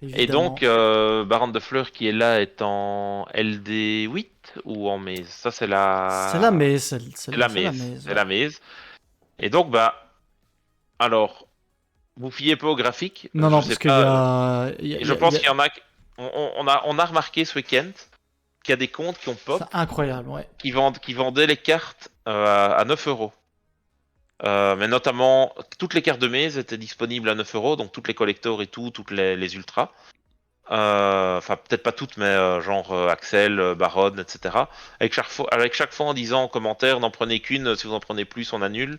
Et donc, évidemment. Baronne de Fleur qui est là est en LD8 ou en Maze? Ça, C'est la mais, c'est la c'est la Maze. mais, C'est ouais. la Maze. Et donc, alors, vous fiez pas au graphique, Non, je non, sais parce qu'il y pas. a, il y a- Et il y je a- il y pense a- qu'il y en a. On a remarqué ce week-end qu'il y a des comptes qui ont c'est pop, incroyable, ouais. qui vendaient les cartes à 9 euros. Mais notamment, toutes les cartes de Maze étaient disponibles à 9 euros, donc toutes les collectors et tout, toutes les ultras. Enfin, peut-être pas toutes, mais genre Axel, Baronne, etc. Avec chaque fois en disant en commentaire, n'en prenez qu'une, si vous en prenez plus, on annule.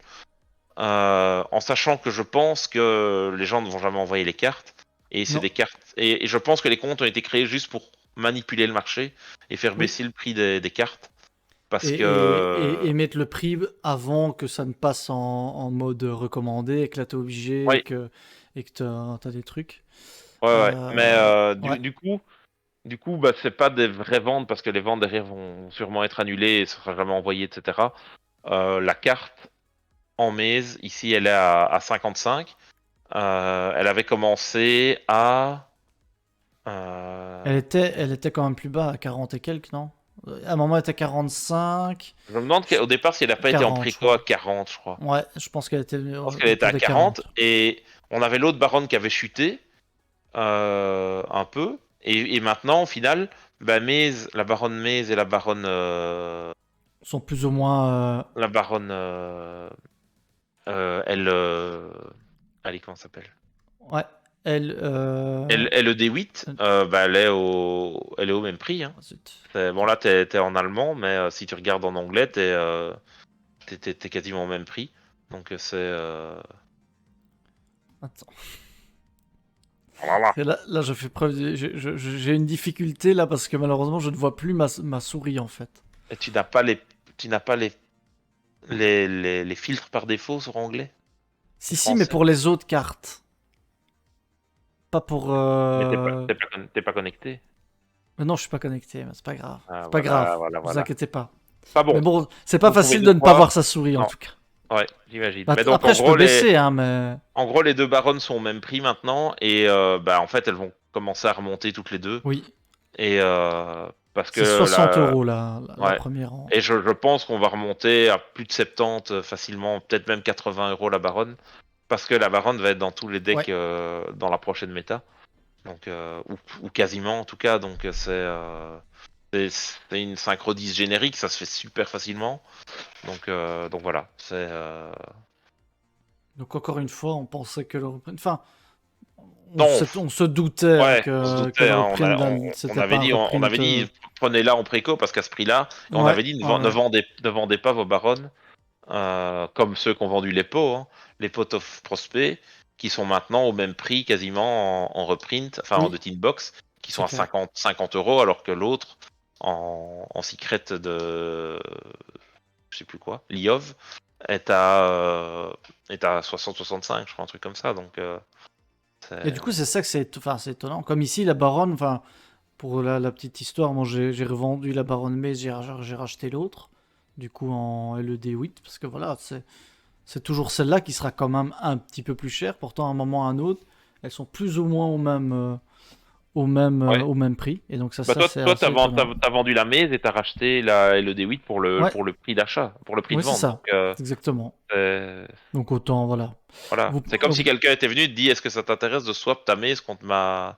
En sachant que je pense que les gens ne vont jamais envoyer les cartes. Et c'est Non, des cartes. Et je pense que les comptes ont été créés juste pour manipuler le marché et faire oui. baisser le prix des cartes. Et, Parce et, que. et, et mettre le prix avant que ça ne passe en mode recommandé et que là t'es obligé Ouais, et que t'as des trucs. ouais. Mais Ouais. du coup, c'est pas des vraies ventes parce que les ventes derrière vont sûrement être annulées et ça sera jamais envoyé, etc. La carte en maze, ici, elle est à 55. Elle avait commencé à. euh, Elle était quand même plus bas, à 40 et quelques, non? À un moment, elle était à 45, je me demande au départ si elle n'a pas été en 40, je préco à crois. 40, je crois. Ouais, je pense qu'elle était Je pense qu'elle était autour à des 40 40. et on avait l'autre baronne qui avait chuté un peu. Et maintenant, au final, la baronne Maze et Sont plus ou moins. la baronne, elle, allez, comment ça s'appelle? Ouais, elle. Elle D8, elle est au même prix, hein. Zut. Bon là, t'es en allemand, mais si tu regardes en anglais, t'es quasiment au même prix. Donc c'est, Attends. voilà. Et là, je fais preuve. J'ai une difficulté là parce que malheureusement, je ne vois plus ma souris en fait. Et tu n'as pas les filtres par défaut sur anglais ou Si, si, mais français. pour les autres cartes. Pas pour. Mais t'es pas connecté. Mais non, je suis pas connecté, mais c'est pas grave. Ah, C'est pas grave. Vous voilà. inquiétez pas. Pas Mais bon. bon, c'est pas Vous pouvez facile nous de ne pas voir croire. sa souris en Non. tout cas. Ouais, j'imagine. Bah, Mais donc après, je peux baisser, hein, mais. en gros, les deux baronnes sont au même prix maintenant et en fait, elles vont commencer à remonter toutes les deux. Oui, Et parce c'est que 60 euros la ouais. première en. Et je pense qu'on va remonter à plus de 70 facilement, peut-être même 80 euros la baronne, parce que la baronne va être dans tous les Ouais. decks dans la prochaine méta, donc ou quasiment en tout cas. Donc c'est une synchro 10 générique, ça se fait super facilement. Donc voilà, Donc encore une fois, on pensait que le reprenne. Enfin, non, on se doutait hein, ouais, on se que doutait, le hein, reprint, on c'était avait pas un dit, on reprint. avait dit, prenez-la en préco parce qu'à ce prix-là, et on Ouais, avait dit ouais, ouais. ne vendez pas vos baronnes. Comme ceux qui ont vendu les pots, hein, les pots of prospect, qui sont maintenant au même prix quasiment en reprint, enfin en Oui, de tin box, qui sont c'est à clair. 50 euros, alors que l'autre en secret de je sais plus quoi, Liov, est est à 60-65, je crois, un truc comme ça. Donc Et du coup, c'est c'est ça que enfin, c'est étonnant. Comme ici, la baronne, enfin, pour la petite histoire, moi j'ai revendu la baronne mais j'ai racheté l'autre. Du coup, en LED 8, parce que voilà, c'est toujours celle-là qui sera quand même un petit peu plus chère. Pourtant, à un moment ou à un autre, elles sont plus ou moins ouais. au même prix. Et donc, Bah ça c'est toi assez étonnant. t'as vendu la maise et t'as racheté la LED8 Ouais, pour le prix d'achat, pour le prix ouais, de c'est vente. ça. Donc Exactement. euh, Donc, autant, voilà. voilà. Vous, C'est comme si quelqu'un était venu et te dit est-ce que ça t'intéresse de swap ta maze contre ma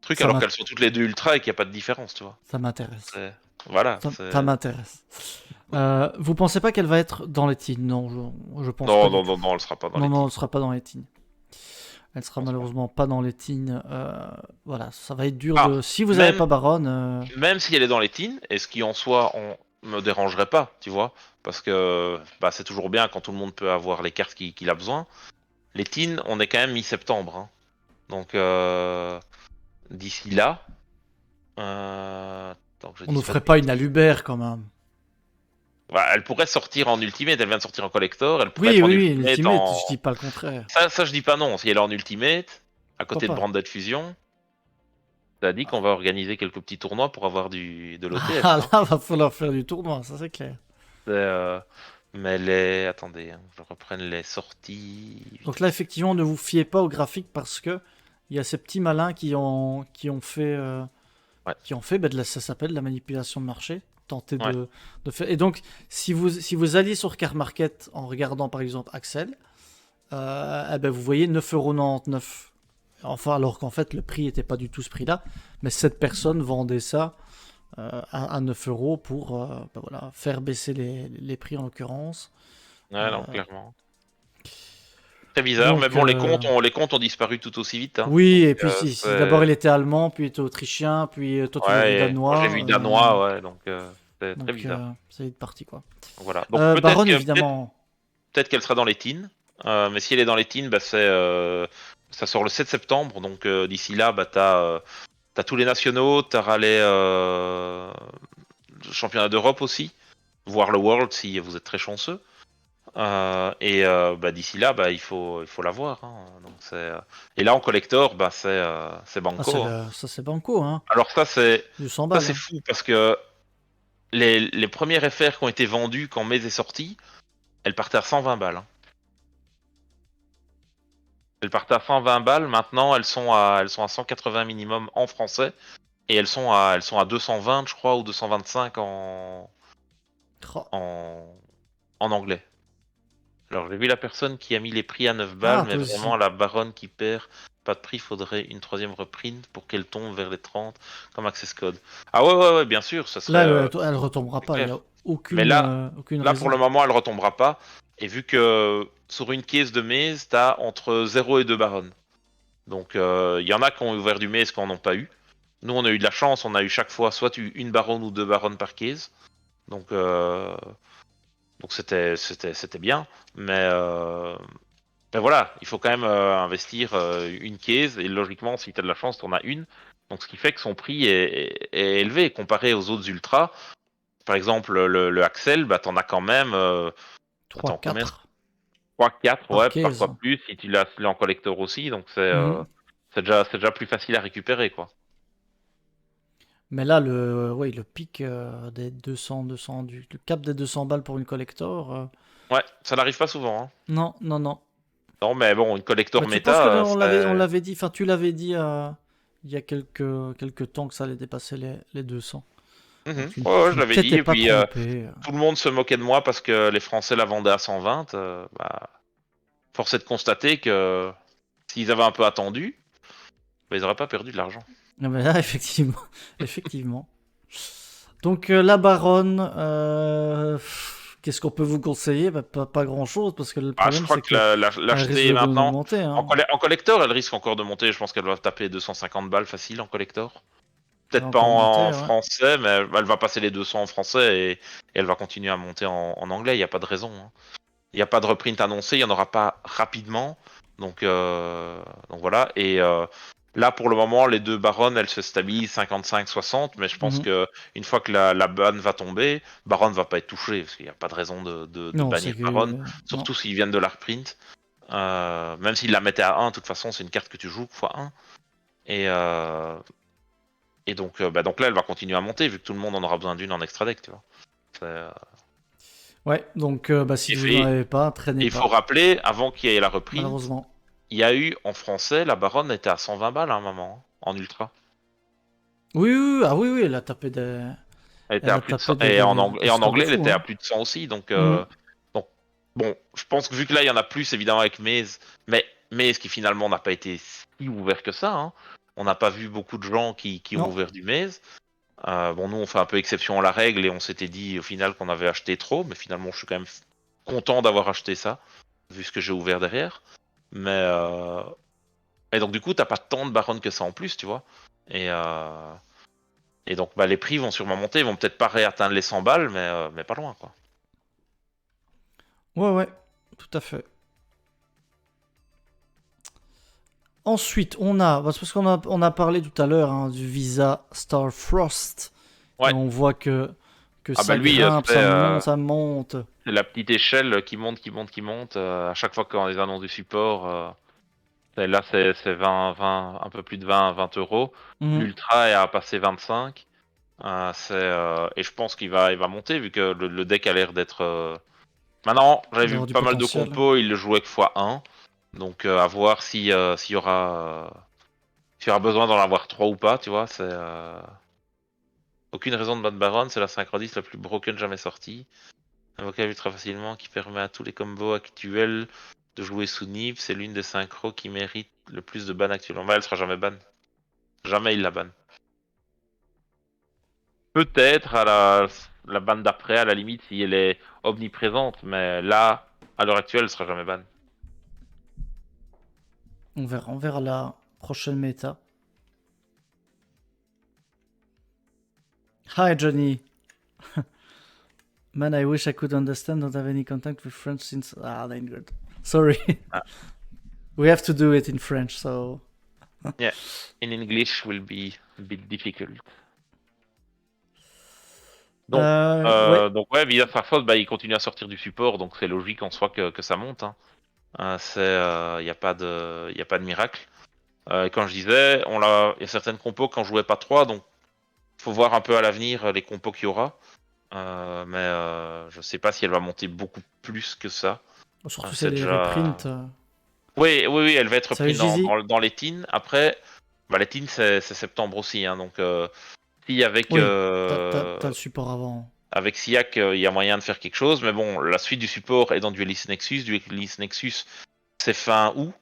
truc ça alors qu'elles sont toutes les deux ultra et qu'il n'y a pas de différence, tu vois. m'intéresse. C'est- Voilà, Ça c'est. m'intéresse. Vous pensez pas qu'elle va être dans les teens? Non, je pense pas Non, du non, tout. non, non, elle sera pas dans Non, les non, elle teams. sera pas dans les teens. Elle Je sera pense pas. malheureusement pas dans les teens. Voilà, ça va être dur Ah, de. Si vous avez même, pas Baron, même si elle est dans les teams, et ce qui en soi on me dérangerait pas, tu vois, parce que c'est toujours bien quand tout le monde peut avoir les cartes qu'il a besoin. Les teams, on est quand même mi-septembre, hein. Donc d'ici là, tant que je on ne dise pas de ferait pas une bêtises. Alubert quand même. Elle pourrait sortir en ultimate, elle vient de sortir en collector, elle pourrait Oui, être en oui, oui, ultimate l'Ultimate, je en. dis pas le contraire. Ça je dis pas non. Si elle est en ultimate, à Pourquoi côté de pas? Branded Fusion, ça a dit qu'on va organiser quelques petits tournois pour avoir de l'OTF, Ah hein. là, va falloir faire du tournoi, ça c'est clair. C'est, mais les. Attendez, hein, je reprenne les sorties. Vite Donc là, fait. effectivement, ne vous fiez pas au graphique parce que il y a ces petits malins qui ont fait, Ouais. ça s'appelle la manipulation de marché. Tenter Ouais. de faire. Et donc, si vous alliez sur Car Market en regardant par exemple Axel, eh ben, vous voyez 9,99 €. Enfin, alors qu'en fait, le prix n'était pas du tout ce prix-là. Mais cette personne vendait ça à 9 € pour ben voilà, faire baisser les prix en l'occurrence. Ouais, non, Euh, clairement. Très bizarre, mais donc, bon, les comptes ont disparu tout aussi vite. Hein. oui, Donc, et puis d'abord il c'est... était allemand, puis il était autrichien, puis toi tu l'avais Ouais, moi j'ai danois. vu danois, ouais, donc c'est très Donc, bizarre. c'est vite parti quoi. Donc, voilà. Donc peut-être Baronne, que peut-être évidemment. peut-être qu'elle sera dans les teens, mais si elle est dans les teens, bah ça sort le 7 septembre, donc d'ici là, bah t'as tous les nationaux, t'auras les championnats d'Europe aussi, voire le World si vous êtes très chanceux. Bah, d'ici là, bah, il faut l'avoir. Hein. Donc et là en collector, bah c'est Ah, banco. Hein. ça c'est banco, hein. Alors Du 100 ça balles. c'est Hein. fou parce que les premières FR qui ont été vendues quand Maze est sorti, elles partaient à 120 balles. Hein. Elles partaient à 120 balles. Maintenant, elles sont à 180 minimum en français et elles sont à 220, je crois, ou 225 Tra- en, en anglais. Alors, j'ai vu la personne qui a mis les prix à 9 balles, Ah, mais toi vraiment, aussi. la baronne qui perd pas de prix, faudrait une troisième reprint pour qu'elle tombe vers les 30 comme access code. Ah ouais, ouais, ouais, bien sûr, ça serait Là, elle retombera c'est pas. Il y clair. a Mais aucune là, pour raison. le moment, elle retombera pas. Et vu que sur une caisse de maze, t'as entre 0 et 2 baronnes. Donc, il y en a qui ont ouvert du maze qui n'en ont pas eu. Nous, on a eu de la chance, on a eu chaque fois soit une baronne ou deux baronnes par case. Donc, c'était bien. Mais voilà, il faut quand même investir une case, et logiquement, si tu as de la chance, tu en as une. Donc ce qui fait que son prix est élevé comparé aux autres ultras. Par exemple, le Axel, bah, t'en as quand même. Trois, Attends, combien? quatre 3, 4, par ouais, case. parfois plus, si tu l'as en collector aussi. Donc Mhm. c'est déjà plus facile à récupérer, quoi. Mais là, ouais, le pic des 200, le cap des 200 balles pour une collector. Ouais, ça n'arrive pas souvent. Hein. Non, non, non. Non, mais bon, une collector Mais tu penses que méta, on c'est. l'avait dit, enfin tu l'avais dit il y a quelques temps que ça allait dépasser les 200. Donc Mhm. Ouais, ouais, tu je ne l'avais dit. t'étais Et pas puis, trompé. tout le monde se moquait de moi parce que les Français la vendaient à 120. Bah, force est de constater que s'ils avaient un peu attendu, bah, ils n'auraient pas perdu de l'argent. Ah, mais là, effectivement, effectivement. Donc la baronne, qu'est-ce qu'on peut vous conseiller? Bah, pas grand-chose parce que le Ah, je problème crois c'est que que elle risque l'acheter de maintenant, monter, en, hein. en collector, elle risque encore de monter. Je pense qu'elle va taper 250 balles facile en collector. Elle va Peut-être pas encore monter, en ouais. français, mais elle va passer les 200 en français et elle va continuer à monter en anglais. Il n'y a pas de raison. Hein. Il n'y a pas de reprint annoncé, il n'y en aura pas rapidement. Donc, donc voilà. Et là, pour le moment, les deux baronnes, elles se stabilisent 55-60. Mais je pense Mhm. que une fois que la banne va tomber, baronne va pas être touchée. Parce qu'il n'y a pas de raison de Non, bannir c'est que baronne. non. Surtout s'ils viennent de la reprint. Même s'ils la mettaient à 1, de toute façon, c'est une carte que tu joues fois 1. Et, euh, et donc là, elle va continuer à monter, vu que tout le monde en aura besoin d'une en extra deck, tu vois. C'est, Ouais, donc bah, si Et, vous n'en et- avez pas, et traînez il faut pas, rappeler, avant qu'il y ait la reprint, malheureusement. il y a eu en français, la baronne était à 120 balles à un moment, hein, en ultra. Oui, oui, oui, ah oui, oui, elle a tapé Elle était elle à a plus de tapé 100. Et des en scores de anglais, elle fou, était à hein. plus de 100 aussi. Mhm. Donc bon, je pense que vu que là, il y en a plus, évidemment, avec Maze, mais Maze qui finalement n'a pas été si ouvert que ça. Hein. On n'a pas vu beaucoup de gens qui ont Non, ouvert du Maze. Bon, nous, on fait un peu exception à la règle et on s'était dit au final qu'on avait acheté trop, mais finalement, je suis quand même content d'avoir acheté ça, vu ce que j'ai ouvert derrière. Mais et donc du coup, t'as pas tant de baronnes que ça en plus, tu vois. Et, euh... et donc bah, les prix vont sûrement monter, ils vont peut-être pas réatteindre les 100 balles, mais pas loin, quoi. ouais, ouais, tout à fait. Ensuite, parce qu'on a parlé tout à l'heure hein, du Visa Starfrost, et Ouais. on voit que Ah bah ça lui, grimpe, ça monte. c'est la petite échelle qui monte, qui monte, qui monte. À chaque fois qu'on les annonce du support, là c'est 20, un peu plus de 20 euros. Mhm. L'ultra est à passer 25. Et je pense il va monter vu que le deck a l'air d'être. Maintenant, j'avais vu D'avoir du pas mal de potentiel. compos, il le jouait que x1. Donc à voir s'il y aura. tu auras besoin d'en avoir 3 ou pas, tu vois. C'est aucune raison de battre Baron, c'est la synchroniste la plus broken jamais sortie. Invoquée ultra facilement qui permet à tous les combos actuels de jouer sous Nib. C'est l'une des synchros qui mérite le plus de ban actuellement. Bah, elle sera jamais ban. Jamais il la banne. Peut-être à la ban d'après, à la limite, si elle est omniprésente, mais là, à l'heure actuelle, elle sera jamais ban. On verra la prochaine méta. Hi Johnny. Man, I wish I could understand. Don't have any contact with French since. Ah, that ain't good. Sorry. Ah. We have to do it in French, so. Yeah, in English will be a bit difficult. Donc ouais, Visa Firefox, bah, il continue à sortir du support, donc c'est logique en soi que ça monte. Hein. Y a pas de miracle. Et quand je disais, il y a certaines compos quand je jouais pas 3, donc faut voir un peu à l'avenir les compos qu'il y aura. Mais je sais pas si elle va monter beaucoup plus que ça. Surtout C'est c'est les déjà. reprints. Oui, elle va être Ça va, reprise Gizy dans les teens. Après, bah, les teens c'est septembre aussi, hein, donc si avec Oui, t'as le support avant. avec SIAC il y a moyen de faire quelque chose, mais bon, la suite du support est dans Duelist Nexus. Duelist Nexus c'est fin août,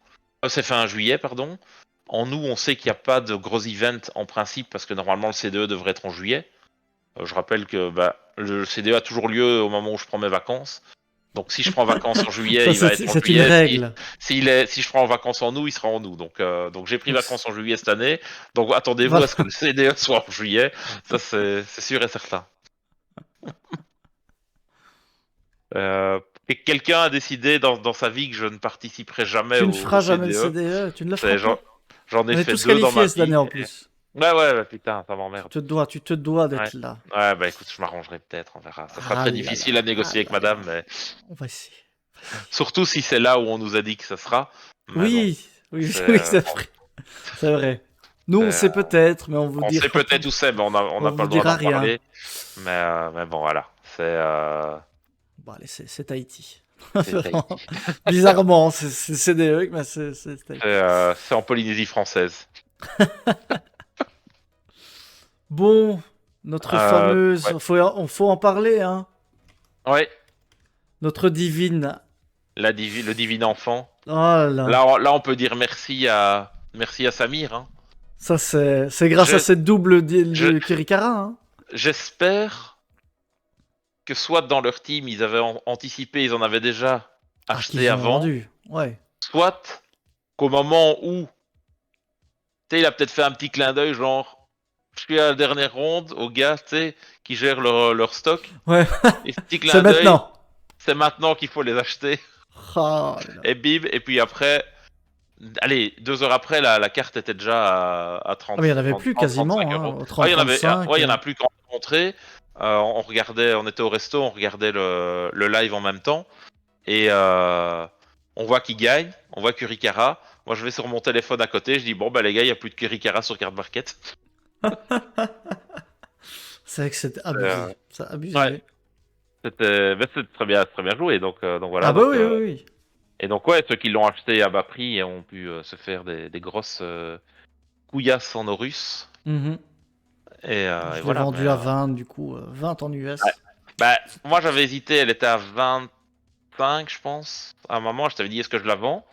c'est fin juillet, pardon. En août, on sait qu'il n'y a pas de gros event en principe parce que normalement le CDE devrait être en juillet. Je rappelle que le CDE a toujours lieu au moment où je prends mes vacances. Donc si je prends vacances en juillet, Ça, il va être en c'est une juillet. règle. Si je prends en vacances en août, il sera en août. Donc j'ai pris Donc, vacances en juillet cette année. Donc attendez-vous à voilà. ce que le CDE soit en juillet. Ça c'est sûr et certain. Et quelqu'un a décidé dans sa vie que je ne participerai jamais Tu ne au feras jamais le CDE. CDE, tu ne le feras C'est, pas. j'en ai On est fait tous 2 dans ma qualifiés cette vie. année en plus. Ouais, putain, ça m'emmerde. Tu te dois Ouais. d'être là. Ouais, bah écoute, je m'arrangerai peut-être, on verra. Ça sera Ah très là là, difficile à ah négocier avec là là. madame, mais On va essayer. surtout si c'est là où on nous a dit que ça sera. Mais bon, Oui, oui, c'est, oui, c'est vrai. C'est vrai. Nous, on c'est, sait peut-être, mais on vous on sait dira, peut-être où c'est, mais on on n'a pas vous le droit dira d'en rien. parler. Mais bon, voilà. Bon, allez, c'est Tahiti. C'est Vraiment. Tahiti. Bizarrement, c'est CDE, mais c'est Tahiti. C'est en Polynésie française. Bon, notre fameuse, Ouais. faut en parler, hein. Ouais, Notre divine. le divin enfant. Oh là là. Là, on peut dire merci à Samir. Hein. Ça, c'est grâce à Je, cette double je, de Kirikara, hein. j'espère que soit dans leur team, ils avaient anticipé, ils en avaient déjà Ah, acheté qu'ils ont avant, vendu. Ouais. soit qu'au moment où, tu sais, il a peut-être fait un petit clin d'œil, genre, je suis à la dernière ronde aux gars, tu sais, qui gèrent leur stock, Ouais. et ce petit C'est clin d'œil, maintenant. c'est maintenant qu'il faut les acheter, Oh là là. et bim, et puis après, allez, 2 heures après, la carte était déjà à Ah, mais il n'y 30, en avait 30, plus 30, quasiment, 35 hein. euros. Au Ah, il 30-35. y en a plus qu'en rentrée. On regardait, on était au resto, on regardait le live en même temps. Et on voit qui gagne, on voit Kurikara. Moi, je vais sur mon téléphone à côté, je dis bon, bah les gars, il n'y a plus de Kurikara sur Card Market. C'est vrai que c'était Euh, abusé. Ça ouais, abusé. c'était très bien joué. Donc Ah voilà. bah oui, oui, oui. Et donc, ouais, ceux qui l'ont acheté à bas prix ont pu se faire des grosses couillasses en Horus. Mhm. Et Je l'ai voilà. vendu à 20, du coup. 20 en Ouais. US. Bah, moi, j'avais hésité, elle était à 25, je pense. À un moment, je t'avais dit est-ce que je la vends?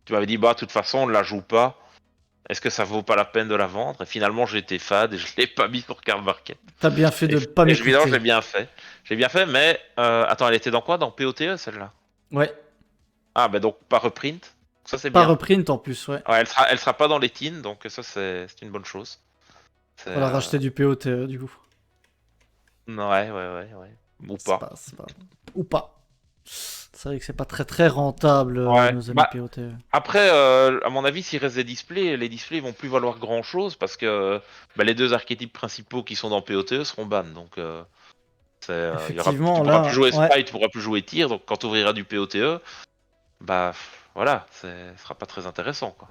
Tu m'avais dit bah, de toute façon, on ne la joue pas. Est-ce que ça vaut pas la peine de la vendre? Et finalement, j'ai été fade et je l'ai pas mis sur Card Market. T'as bien fait de pas Évidemment, j'ai m'écouter. bien fait. J'ai bien fait, mais attends, elle était dans quoi? Dans POTE celle-là? Ouais. Ah, bah donc pas reprint. Ça, c'est Pas bien. reprint en plus, ouais. Ouais, elle sera pas dans les teens, donc ça, c'est une bonne chose. Faut la racheter du POTE, du coup. Ouais. Ou pas. C'est pas... Ou pas. C'est vrai que c'est pas très très rentable, Ouais. nos amis Bah, POTE. après, à mon avis, s'il reste des displays, les displays vont plus valoir grand-chose parce que les 2 archétypes principaux qui sont dans POTE seront ban. Donc, tu Effectivement, pourras plus là, jouer ouais. Sprite, tu pourras plus jouer Tir. Donc, quand tu ouvriras du POTE, bah voilà, ce sera pas très intéressant, quoi.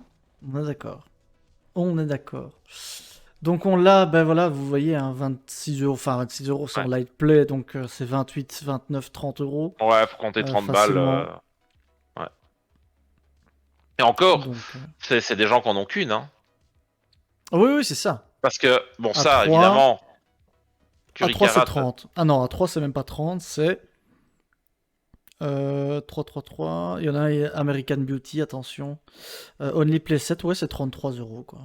On est d'accord. On est d'accord. Donc on l'a, ben voilà, vous voyez, hein, 26 euros, enfin 26 euros c'est en Ouais, light play, donc c'est 28, 29, 30 euros ouais, faut compter 30 balles. facilement. Ouais. Et encore, Donc, c'est des gens qui en ont qu'une, hein. Oui, oui, c'est ça. Parce que, bon, À ça, 3, évidemment, à 3 c'est Curicarat, 30. Ah non, à 3 c'est même pas 30, c'est 3, 3, 3. Il y en a un American Beauty, attention. Only Play 7, ouais, c'est 33 euros, quoi.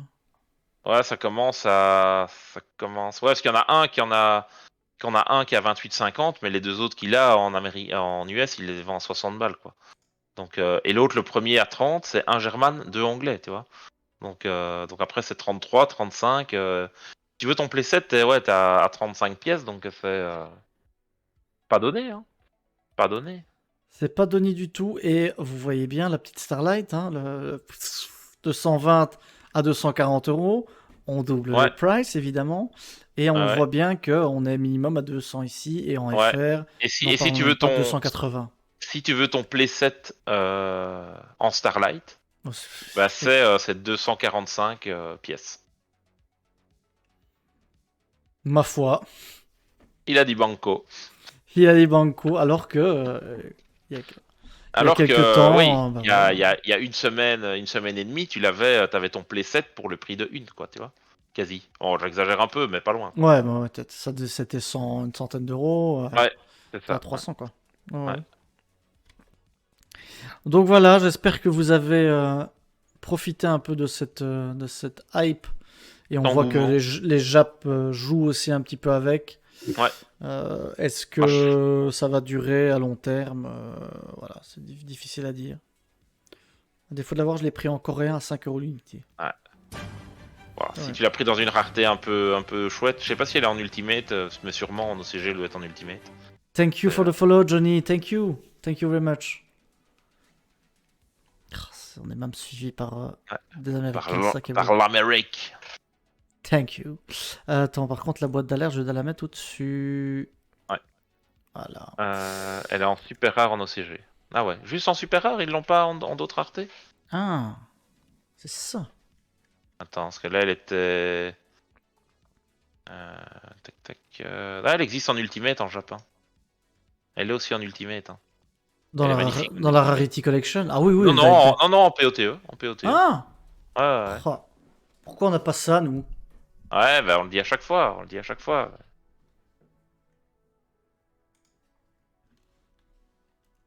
ouais, ça commence à. Ça commence. Ouais, parce qu'il y en a un qui a 28,50, mais les deux autres qu'il a en US, il les vend à 60 balles, quoi. Donc, et l'autre, le premier à 30, c'est un German, deux anglais, tu vois. Donc après, c'est 33, 35. Si tu veux ton playset, ouais, t'es à 35 pièces, donc c'est pas donné, hein. Pas donné. C'est pas donné du tout, et vous voyez bien la petite Starlight, hein, de 120 à 240 euros. On double le Ouais, price, évidemment, et on ouais, voit bien qu'on est minimum à 200 ici, et en ouais. FR, n'en Et si parlons tu même veux pas de ton, 280. si tu veux ton playset en Starlight, Oh, bah c'est 245 pièces. ma foi, Il a dit banco. il a des bancos, alors que il y a, il y a Alors quelques que, oui, temps, ben voilà. il y a une semaine et demie, t'avais ton playset pour le prix de une, quoi, tu vois. Quasi. Oh, j'exagère un peu, mais pas loin, quoi. Ouais, ben ouais, peut-être c'était 100, une centaine d'euros, Ouais, c'est t'es à ça. Ouais. 300 quoi. Ouais, Ouais. ouais. Donc voilà, j'espère que vous avez profité un peu de cette hype. Et on voit que Engouement. les Japs jouent aussi un petit peu avec. Ouais. Est-ce Moi, je- que ça va durer à long terme? Voilà, c'est difficile à dire. À défaut de l'avoir, je l'ai pris en coréen à 5 euros l'unité. ouais. Voilà. Si Ouais. tu l'as pris dans une rareté un peu chouette, je sais pas si elle est en ultimate, mais sûrement en OCG elle doit être en ultimate. Thank you for the Euh, follow, Johnny. Thank you. Thank you very much. On est même suivi par ouais. des Américains, c'est ça qui est beau. Par l'Amérique. Thank you. Attends, par contre, la boîte d'alerte, je dois la mettre au-dessus. Ouais. Voilà. Elle est en super rare en OCG. Ah ouais. Juste en super rare, ils l'ont pas en d'autres raretés? Ah, c'est ça. Attends, parce que là elle était. Tac tac. Ah, elle existe en ultimate en Japon. Elle est aussi en ultimate, hein. Elle est magnifique en Dans la ultimate. Rarity Collection. Ah oui, Non, oui. non, non, non, en POTE. En POTE. Ah, Ouais, ouais. oh, pourquoi on n'a pas ça, nous? Ouais, bah on le dit à chaque fois. On le dit à chaque fois.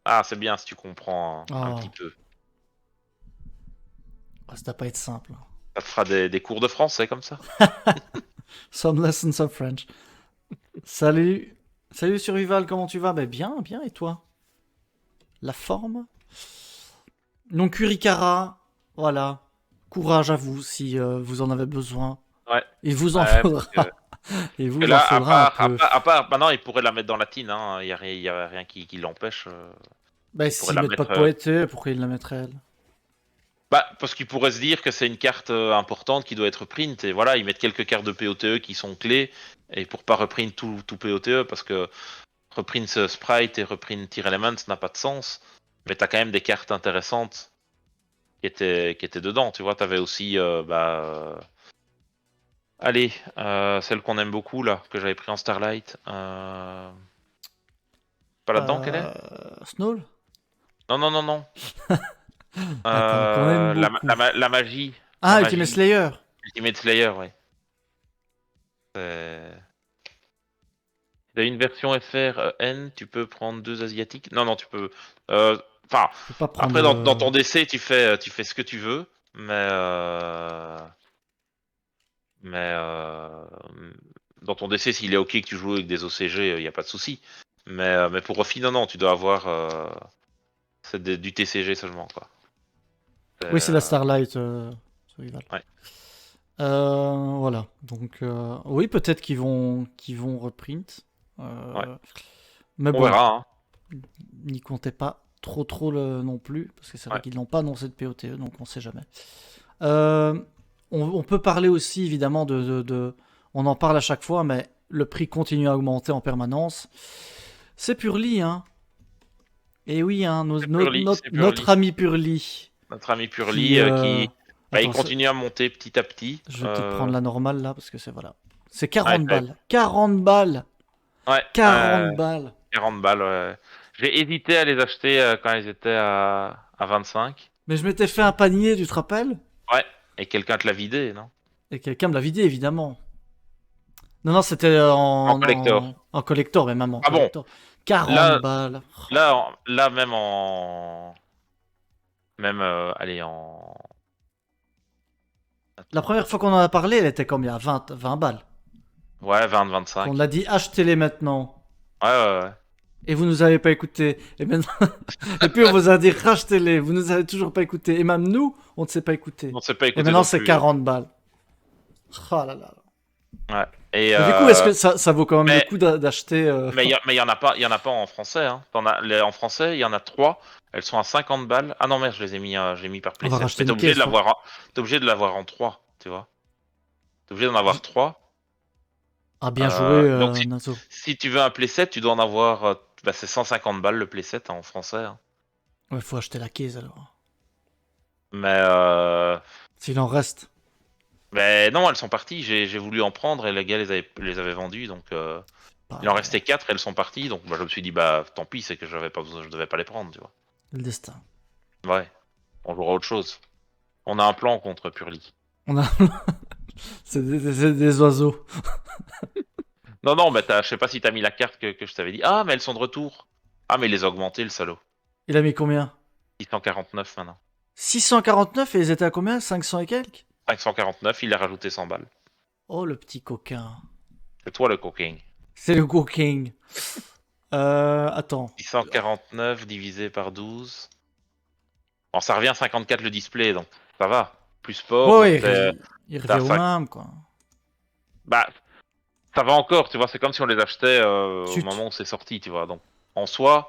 Ah, c'est bien si tu comprends un petit Oh, peu. ah, ça doit pas être simple. Ça te fera des cours de français comme ça. Some lessons of French. Salut. Salut Survival, comment tu vas? Ben bien, bien, et toi? La forme? Donc Kurikara, voilà. Courage à vous si vous en avez besoin. Ouais. Il vous en Ouais, parce faudra. Il que vous en là, faudra un peu. à part, maintenant, il pourrait la mettre dans la tine, hein. Il y a rien qui l'empêche. Ben Il pourrait s'ils la mettent pas mettre. de poété, pourquoi ils la mettraient elle? Bah, parce qu'il pourrait se dire que c'est une carte importante qui doit être print. Et voilà, ils mettent quelques cartes de POTE qui sont clés. Et pour pas reprint tout POTE, parce que reprint Sprite et reprint Tier Element, ça n'a pas de sens. Mais t'as quand même des cartes intéressantes qui étaient dedans. Tu vois, t'avais aussi. Allez, celle qu'on aime beaucoup, là, que j'avais pris en Starlight. Pas là-dedans qu'elle est? Snowl? Non, non, non, non. Attends, qu'on aime beaucoup. La magie. La Ah, Ultimate magie. Slayer. Ultimate Slayer, ouais. C'est- T'as une version FR N, tu peux prendre deux asiatiques. Non, non, tu peux. Enfin, Je peux pas prendre après dans le. ton décès, tu fais ce que tu veux, mais dans ton décès, s'il est ok que tu joues avec des OCG, il n'y a pas de souci. Mais pour Rofi, non, non, tu dois avoir du TCG seulement, quoi. Oui, c'est la Euh, Starlight Survival. ouais, Voilà. Donc, oui, peut-être qu'ils vont reprint. ouais. Mais On bon, verra, hein. n'y comptez pas trop non plus, parce que c'est vrai Ouais, qu'ils n'ont pas annoncé de POTE, donc on sait jamais. Euh, on peut parler aussi évidemment on en parle à chaque fois, mais le prix continue à augmenter en permanence. C'est Purly, hein. Et oui, hein, c'est notre Purly. ami Purly, Notre ami qui... Purly bah, il Attends, continue à monter petit à petit. je vais peut-être prendre la normale là, parce que c'est voilà. C'est 40 Ouais, balles. 40 balles. ouais, 40 balles. 40 balles. Ouais. J'ai hésité à les acheter quand ils étaient à 25. Mais je m'étais fait un panier, tu te rappelles? Ouais, et quelqu'un te l'a vidé, non? Et quelqu'un me l'a vidé, évidemment. Non, non, c'était En collector. en collector, mais même en Ah bon, collector. 40 là, balles. là, même en... Même, allez, en... La Attends. première fois qu'on en a parlé, elle était combien? 20 balles. Ouais, 20, Qu'on a 25. dit achetez-les maintenant. Ouais, ouais, ouais. Et vous nous avez pas écouté. Et maintenant... Et puis on vous a dit rachetez-les. Vous nous avez toujours pas écouté. Et même nous, on ne s'est pas écouté. On s'est pas Et écouté maintenant non c'est plus. 40 balles. Ah là là. Ouais. Et, Mais du coup, est-ce que ça vaut quand même le mais coup d'acheter mais il y en a pas en français. Hein. En français, il y en a 3. Elles sont à 50 balles. Ah non, merde, je les ai mis, j'ai mis par On va playset. racheter Mais une caisse. t'es obligé de l'avoir en 3, tu vois. T'es obligé d'en avoir 3. Ah, bien joué, Donc Nazo. si tu veux un playset, tu dois en avoir. Bah, c'est 150 balles le playset en français. Hein. Ouais, faut acheter la caisse alors. Mais S'il en reste. non, elles sont parties. J'ai voulu en prendre et les gars les avaient vendues. Donc Pas il en vrai. restait 4, elles sont parties. Donc bah, je me suis dit, bah tant pis, c'est que j'avais pas besoin, je devais pas les prendre, tu vois. Le destin. Ouais, on jouera à autre chose. On a un plan contre Purly. On a. C'est des oiseaux. Non, non, mais je sais pas si t'as mis la carte que je t'avais dit. Ah, mais elles sont de retour. Ah, mais il les a augmentées, le salaud. Il a mis combien? 649 maintenant. 649 et ils étaient à combien? 500 et quelques? 549, il a rajouté 100 balles. Oh, le petit coquin. C'est toi le cooking. C'est le coquin. Attends. 649 divisé par 12. Bon, ça revient à 54 le display, donc ça va. Plus sport, Ouais, donc ouais, il t'as revient au 5. même, quoi. Bah, ça va encore, tu vois. C'est comme si on les achetait au Zut. moment où c'est sorti, tu vois. Donc, en soi,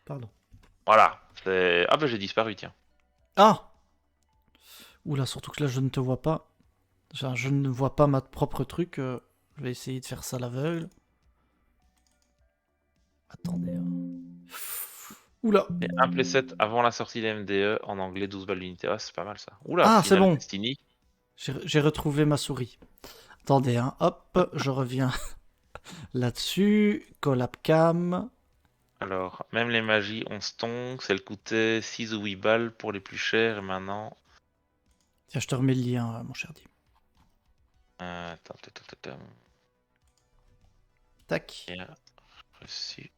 Pardon. voilà. Ah, bah, j'ai disparu, tiens. Ah! Oula, surtout que là, je ne te vois pas. Genre, je ne vois pas ma propre truc. Je vais essayer de faire ça à l'aveugle. Attendez. Oula. Et un playset avant la sortie des MDE en anglais, 12 balles l'unité. Ah, c'est pas mal ça. Oula, Ah, c'est Final bon. Destiny. J'ai retrouvé ma souris. Attendez, hein. Hop, je reviens là-dessus. Collab cam. Alors, même les magies 11 tonks, elles coûtaient 6 ou 8 balles pour les plus chers. Et maintenant. Tiens, je te remets le lien, mon cher Dim. Attends, attends, attends, attends. Tac. Et, reçu.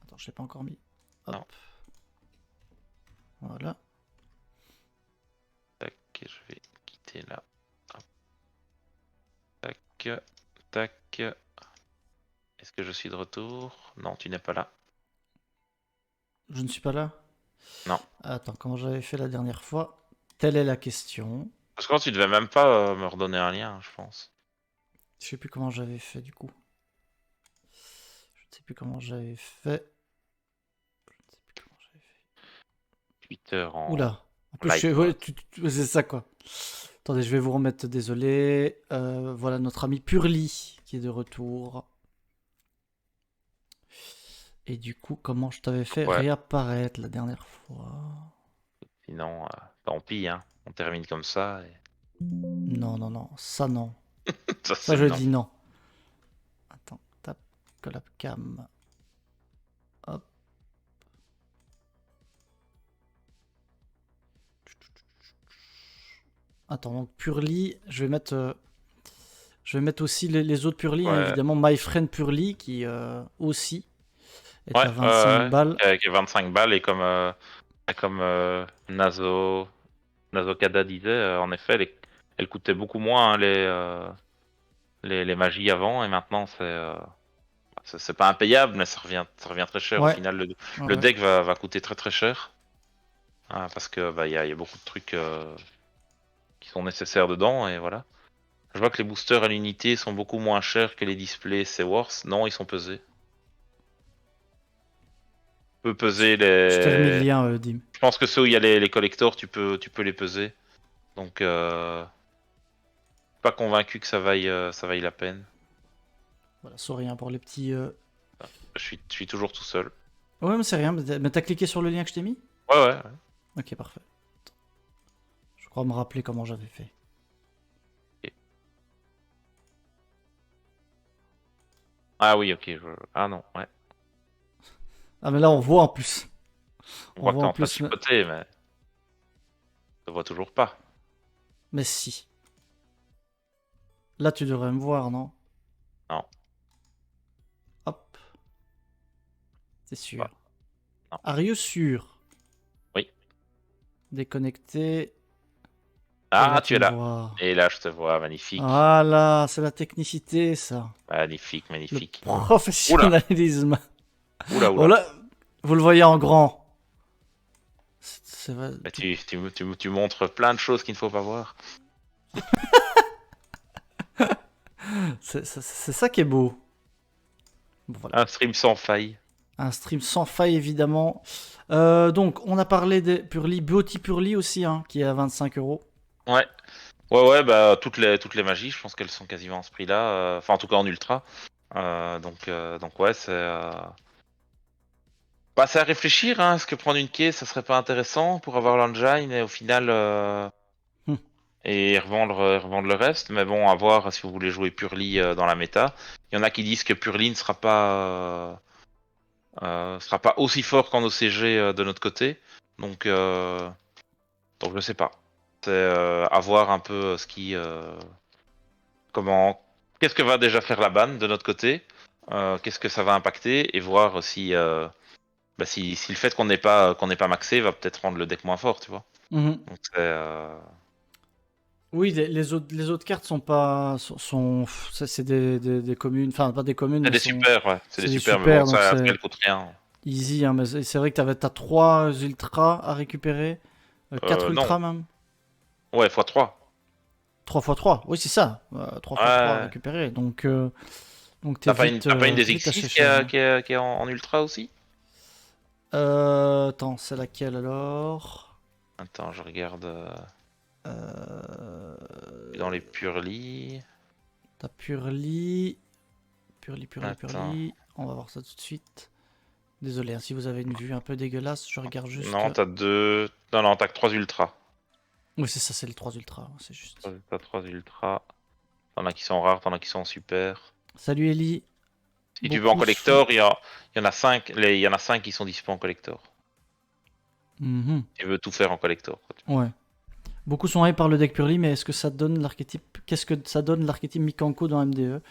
Attends, je l'ai pas encore mis. Hop. Non. Voilà. Tac, je vais quitter là. Hop. Tac, tac. Est-ce que je suis de retour? Non, tu n'es pas là. Je ne suis pas là. Non. Attends, comment j'avais fait la dernière fois? Telle est la question. Parce que tu devais même pas me redonner un lien, je pense. Je sais plus comment j'avais fait du coup. Je ne sais plus comment j'avais fait. Je ne sais plus comment j'avais fait. Twitter en Oula. En plus, live. ouais, c'est ça quoi. Attendez, je vais vous remettre, désolé. Voilà notre ami Purly qui est de retour. Et du coup, comment je t'avais fait Ouais. réapparaître la dernière fois? Sinon, tant pis, hein. On termine comme ça. Et... Non, non, non. Ça, non. ça, Ça, c'est je non. dis non. Attends, tape collab cam. Hop. Attends, donc Purly, je vais mettre aussi les autres Purly, hein, Ouais, évidemment. My Friend Purly qui aussi est ouais, à 25 balles. avec 25 balles et comme Nazokada disait, en effet, elle coûtait beaucoup moins hein, les magies avant et maintenant c'est pas impayable, mais ça revient très cher. Au Ouais, final, ouais, le ouais. deck va coûter très très cher hein, parce que bah il y a beaucoup de trucs qui sont nécessaires dedans et voilà. Je vois que les boosters à l'unité sont beaucoup moins chers que les displays, c'est worse. Non, ils sont pesés. Tu peux peser Je t'ai remis le les. lien, Dim. Je pense que ceux où il y a les collectors, tu peux les peser. Donc, pas convaincu que ça vaille la peine. Voilà, sorry hein, pour les petits. Je suis toujours tout seul. Ouais, mais c'est rien. Mais t'as cliqué sur le lien que je t'ai mis? Ouais, ouais. Ouais. Ok, parfait. Je crois me rappeler comment j'avais fait. Ok. Ah oui, ok. Ah non, ouais. Ah, mais là, on voit en plus. On On voit que voit t'es en en train de plus. chipoter, mais. Je te vois toujours pas. Mais si. Là, tu devrais me voir, non? Non, Hop, c'est sûr. pas. Non. Are you sûr? Oui. Déconnecté. Et là, Ah, tu tu es me là. vois. Et là, je te vois, magnifique. Voilà, c'est la technicité, ça. Magnifique, Le magnifique. Oula, professionnalisme. oula, Oh oula. là, vous le voyez en grand. Bah, Tout- tu montres plein de choses qu'il ne faut pas voir. c'est ça qui est beau. Bon, voilà. Un stream sans faille. Un stream sans faille, évidemment. Donc, on a parlé des Purely, Beauty Purely aussi, hein, qui est à 25 euros. Ouais. Ouais, bah toutes les magies, je pense qu'elles sont quasiment à ce prix-là. Enfin, en tout cas en ultra. Donc ouais, bah, c'est à réfléchir. Hein. Est-ce que prendre une caisse, ça serait pas intéressant pour avoir l'engine et au final Hmm. et revendre le reste. Mais bon, à voir si vous voulez jouer Purely dans la méta. Il y en a qui disent que Purely ne sera pas aussi fort qu'en OCG de notre côté. Donc, euh, donc je sais pas. C'est à voir un peu comment, qu'est-ce que va déjà faire la ban de notre côté, qu'est-ce que ça va impacter et voir si le fait qu'on n'ait pas maxé va peut-être rendre le deck moins fort, tu vois. Mhm. Donc Oui, les autres cartes sont pas. C'est des communes. Enfin, pas des communes, c'est mais des super, ouais, c'est des c'est des super, mais bon, super, donc ça c'est elle coûte rien. easy. Hein, mais c'est vrai que t'as 3 ultras à récupérer. 4 Non, ultras même. ouais, x3. 3 x 3. Oui, c'est ça. 3 x 3 à Ouais. récupérer. Donc T'as pas une des t'es vite assez X6 cher. Hein. qui est en ultra aussi? Attends, c'est laquelle alors? Attends, je regarde Euh, dans les Purely. T'as Purely. Purely, Purely, Attends. Purely. On va voir ça tout de suite. Désolé, hein, si vous avez une vue un peu dégueulasse, je regarde juste. Non, t'as deux. Non, non, t'as que 3 ultras. Oui, c'est ça, c'est le 3 ultra, c'est juste. T'as 3 ultras. T'en as qui sont rares, t'en as qui sont super. Salut Ellie. Si tu veux en Beaucoup sont. collector, il y en a 5. Il y en a 5 qui sont dispo en collector. Mhm. Tu veux tout faire en collector. Quoi. Ouais. Beaucoup sont hype par le deck Purely, mais est-ce que ça donne l'archétype. Qu'est-ce que ça donne l'archétype Mikanko dans MDE?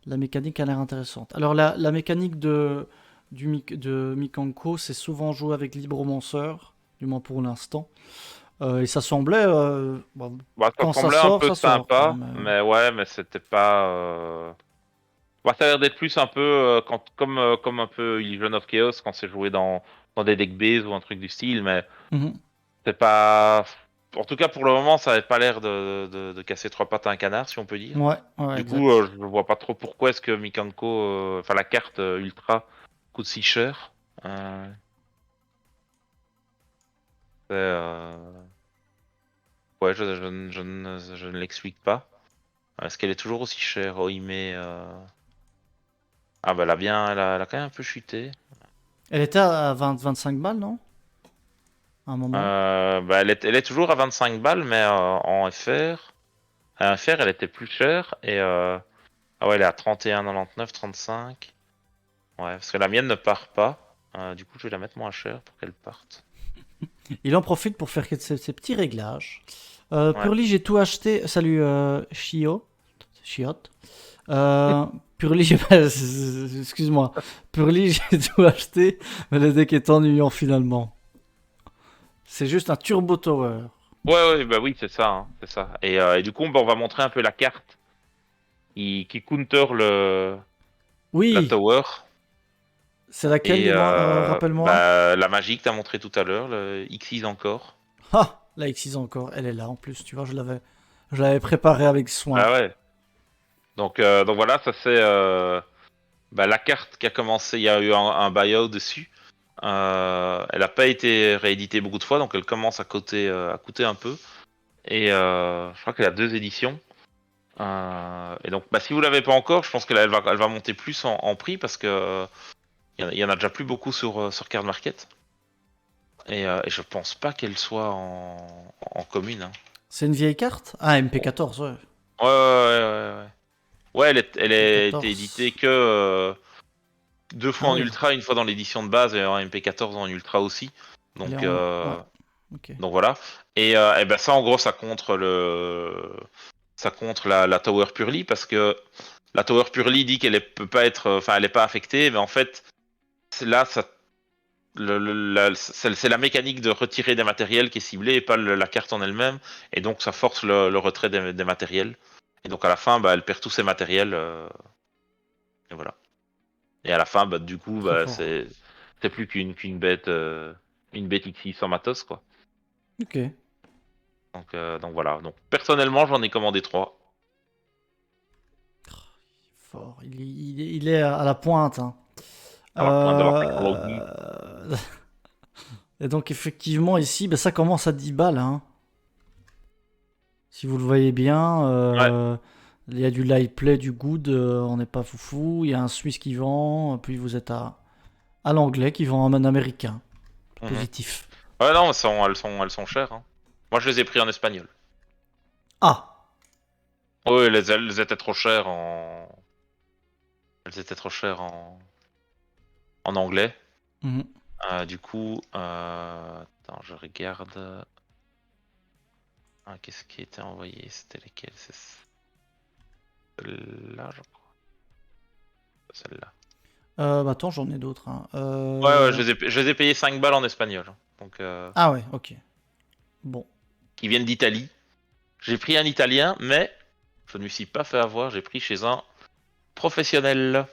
La mécanique a l'air intéressante. Alors, la mécanique de Mikanko, c'est souvent joué avec Libromancer, du moins pour l'instant. Et ça semblait. Bon, Bah, ça quand semblait un peu ça sort, quoi. sympa, mais ouais, mais c'était pas. Bah, ça a l'air d'être plus un peu comme un peu Illusion of Chaos quand c'est joué dans des deck base ou un truc du style, mais Mhm. c'est pas. En tout cas, pour le moment, ça n'avait pas l'air de casser trois pattes à un canard, si on peut dire. Ouais, ouais, Du coup, exact. je ne vois pas trop pourquoi est-ce que Mikanko, enfin la carte Ultra, coûte si cher. Euh, ouais, je ne l'explique pas. Est-ce qu'elle est toujours aussi chère? Oh, il met. Ah bah elle a quand même un peu chuté. Elle était à 25 balles, non? À un moment. Bah, elle est toujours à 25 balles, mais en FR. En FR, elle était plus chère. Ah ouais, elle est à 31,99, 35. Ouais, parce que la mienne ne part pas. Du coup, je vais la mettre moins chère pour qu'elle parte. Il en profite pour faire ses petits réglages. Ouais. Purely, j'ai tout acheté. Salut Chiot. Purely, excuse-moi. Purely, j'ai tout acheté, mais le deck est ennuyant finalement. C'est juste un Turbo Tower. Ouais, bah oui, c'est ça, hein, c'est ça. Et du coup, bah, on va montrer un peu la carte qui counter la Oui, tower. c'est laquelle, Et dis-moi, rappelle-moi. bah, la magie que t'as montré tout à l'heure, le X6 encore. Ah, la X6 encore, elle est là en plus, tu vois, je l'avais préparée avec soin. Ah ouais. Donc voilà, ça c'est bah, la carte qui a commencé. Il y a eu un buyout dessus. Elle n'a pas été rééditée beaucoup de fois, donc elle commence à coûter un peu. Et je crois qu'elle a 2 éditions. Et donc, bah, si vous l'avez pas encore, je pense qu'elle va monter plus en prix parce que il y en a déjà plus beaucoup sur Card Market. Et je pense pas qu'elle soit en commune. Hein. C'est une vieille carte? Ah, MP14, ouais. Ouais. Ouais, elle a été éditée MP14. que 2 fois Ah en oui, ultra, une fois dans l'édition de base et en MP14 en ultra aussi. elle est Donc, en. Ouais, ok. donc voilà. Et ben ça, en gros, ça contre le ça contre la Tower Purely, parce que la Tower Purely dit peut pas être, enfin, elle est pas affectée, mais en fait, là, ça, c'est la mécanique de retirer des matériels qui est ciblée et pas la carte en elle-même, et donc ça force le retrait des matériels. Et donc à la fin, bah, elle perd tous ses matériels, et voilà. Et à la fin, bah, du coup, Très bah, fort. c'est plus qu'une bête, une bête Xyz sans matos, quoi. Ok. Donc voilà. Donc personnellement, j'en ai commandé 3. Fort. Il est à la pointe, hein. À la pointe de la technologie. Et donc effectivement ici, bah, ça commence à 10 balles, hein. Si vous le voyez bien, Ouais. il y a du live play, du good, on n'est pas foufou. Il y a un Suisse qui vend, puis vous êtes à l'anglais qui vend un américain. Mhm. Positif. Ouais, non, elles sont chères, hein. Moi, je les ai pris en espagnol. Ah! Oui, elles étaient trop chères en. Elles étaient trop chères en anglais. Mhm. Du coup, attends, je regarde. Ah, qu'est-ce qui était envoyé? C'était lesquelles? C'est celle-là, je crois. Celle-là. Bah attends, j'en ai d'autres, hein. Ouais, je les ai payés 5 balles en espagnol. Donc, Ah ouais, ok. Bon. qui viennent d'Italie. J'ai pris un italien, mais je ne me suis pas fait avoir. J'ai pris chez un professionnel.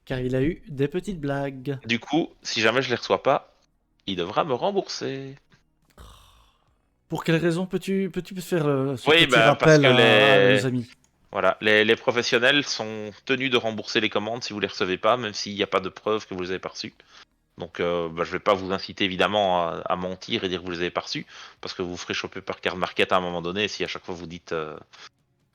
Car il a eu des petites blagues. Du coup, si jamais je les reçois pas, il devra me rembourser. Pour quelle raison peux-tu faire ce Oui, petit bah parce rappel que à nos amis? voilà, les professionnels sont tenus de rembourser les commandes si vous les recevez pas, même s'il n'y a pas de preuve que vous les avez pas reçues. Donc, bah, je vais pas vous inciter évidemment à mentir et dire que vous les avez pas reçus, parce que vous ferez choper par carte market à un moment donné si à chaque fois vous dites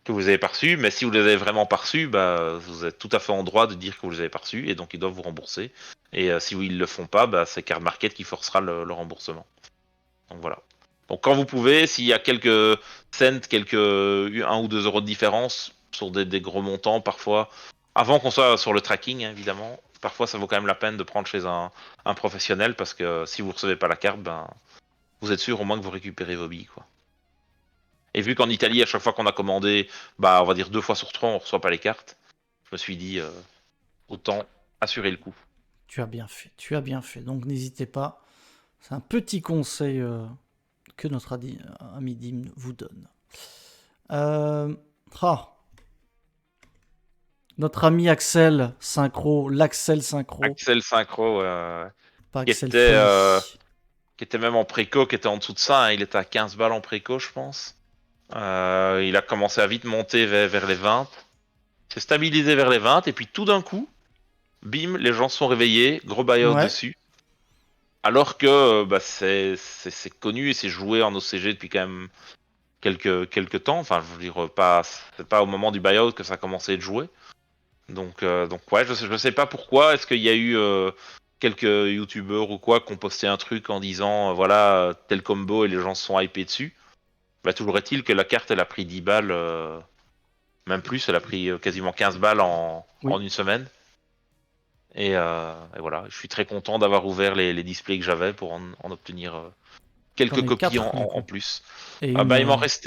que vous les avez pas reçus. Mais si vous les avez vraiment pas reçus, bah, vous êtes tout à fait en droit de dire que vous les avez pas reçus et donc ils doivent vous rembourser. Et si ils le font pas, bah, c'est carte market qui forcera le remboursement. Donc voilà. Donc quand vous pouvez, s'il y a quelques cents, quelques 1 ou 2 euros de différence sur des gros montants, parfois, avant qu'on soit sur le tracking, hein, évidemment, parfois ça vaut quand même la peine de prendre chez un professionnel parce que si vous recevez pas la carte, ben, vous êtes sûr au moins que vous récupérez vos billes, quoi. Et vu qu'en Italie, à chaque fois qu'on a commandé, bah, on va dire 2 fois sur 3, on reçoit pas les cartes, je me suis dit, autant assurer le coup. Tu as bien fait, tu as bien fait. Donc n'hésitez pas. C'est un petit conseil que notre ami Dim vous donne. Euh, ah, notre ami Axel Synchro, l'Axel Synchro, Axel Synchro, pas qui Axel était, euh, Folie. qui était même en préco, qui était en dessous de ça, hein, il était à 15 balles en préco, je pense. Il a commencé à vite monter vers les 20. S'est stabilisé vers les 20. Et puis tout d'un coup, bim, les gens se sont réveillés. Gros buyout Ouais, dessus. Alors que bah, c'est connu et c'est joué en OCG depuis quand même quelques temps. Enfin, je veux dire, c'est pas au moment du buyout que ça a commencé à être joué. Donc ouais, je sais pas pourquoi. Est-ce qu'il y a eu quelques youtubeurs ou quoi qui ont posté un truc en disant voilà, tel combo et les gens se sont hypés dessus. Bah, toujours est-il que la carte elle a pris 10 balles. Même plus, elle a pris quasiment 15 balles en oui. une semaine. Et voilà, je suis très content d'avoir ouvert les displays que j'avais pour en obtenir T'en quelques as eu copies 4 du en coup. plus. Et Bah, il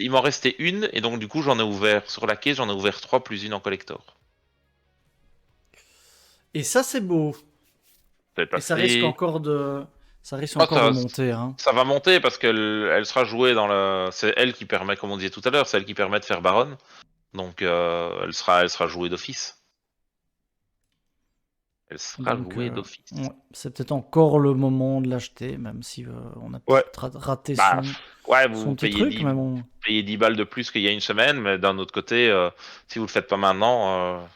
m'en restait une, et donc du coup j'en ai ouvert sur la caisse, j'en ai ouvert 3 plus une en collector. Et ça c'est beau. C'est Et ça risque passé. encore de, ça risque Ah, encore de monter, hein. ça va monter parce qu'elle sera jouée dans le. C'est elle qui permet, comme on disait tout à l'heure, c'est elle qui permet de faire Baronne. Donc elle sera jouée d'office. Elle sera Donc, jouée d'office. ouais, c'est peut-être encore le moment de l'acheter, même si on a Ouais. peut-être raté Bah, ouais, son vous petit payez truc, 10 mais bon. payez 10 balles de plus qu'il y a une semaine, mais d'un autre côté, si vous le faites pas maintenant,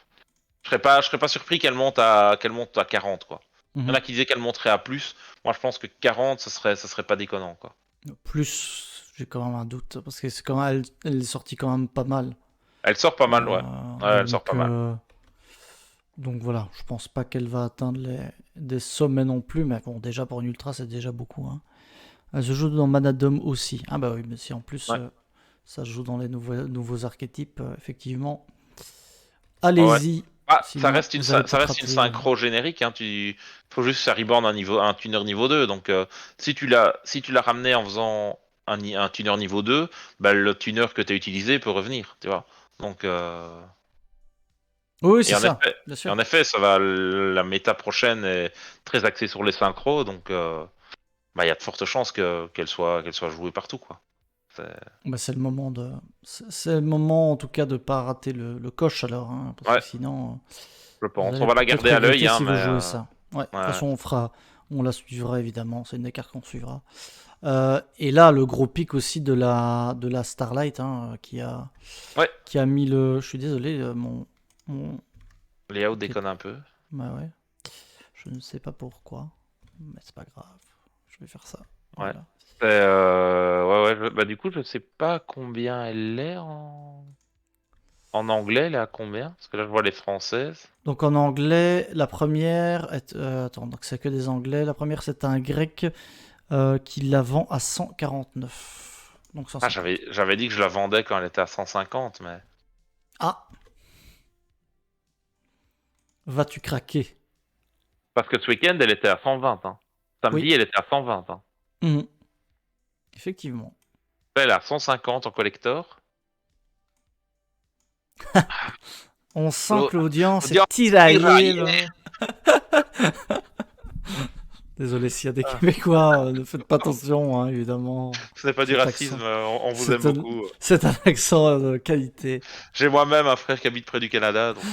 je serais pas surpris qu'elle monte à 40, quoi. Il y en Mhm. a qui disaient qu'elle monterait à plus. Moi, je pense que 40, ça serait pas déconnant, quoi. Plus, j'ai quand même un doute, parce que c'est quand même, elle est sortie quand même pas mal. Elle sort pas mal, ouais. Ouais, elle sort Donc, pas mal. voilà, je pense pas qu'elle va atteindre des sommets non plus, mais bon, déjà pour une ultra, c'est déjà beaucoup, hein. Elle se joue dans Manadom aussi. Ah bah oui, mais si en plus Ouais. ça se joue dans les nouveaux archétypes, effectivement. Ouais, ouais. Allez-y, Ah, ça sinon reste une, vous allez ça peut-être reste une rater. synchro générique, hein. Faut juste que ça reborn un tuner niveau 2. Donc, si tu l'as ramené en faisant un tuner niveau 2, bah, le tuner que tu as utilisé peut revenir, tu vois. Donc, Oui, et c'est en ça, effet, bien et sûr. en effet, la méta prochaine est très axée sur les synchros, donc bah, il y a de fortes chances qu'elle soit jouée partout, quoi. C'est- Bah, c'est le moment c'est le moment en tout cas de pas rater le coche alors, hein, parce que Ouais, sinon je vous pense. On allez va la peut-être garder à regretter l'œil, hein, si mais vous jouez ça. Ouais, de toute ouais. façon on la suivra évidemment, c'est une des cartes qu'on suivra. Et là, le gros pic aussi de la Starlight, hein, Ouais, qui a mis le. Je suis désolé, mon. Léo Ok, déconne un peu. bah ouais, je ne sais pas pourquoi, mais c'est pas grave. Je vais faire ça. Ouais. Voilà. Ouais, ouais, bah du coup, je sais pas combien elle est en anglais, elle est à combien? Parce que là, je vois les françaises. Donc en anglais, la première. Attends, donc c'est que des anglais. La première, c'est un grec qui la vend à 149. Donc Ah, 150. j'avais dit que je la vendais quand elle était à 150, mais... Ah, vas-tu craquer? Parce que ce week-end, elle était à 120, hein. Oui. Samedi, elle était à 120, hein. Mhm. Effectivement. Elle est à 150 en collector. On sent Oh, que l'audience Dieu, est tiraillée tiraillé. là. Désolé s'il y a des Ah, Québécois, ne faites pas attention, hein, évidemment. ce n'est pas du Cet racisme, accent, on vous aime c'est un, beaucoup. c'est un accent de qualité. J'ai moi-même un frère qui habite près du Canada, donc...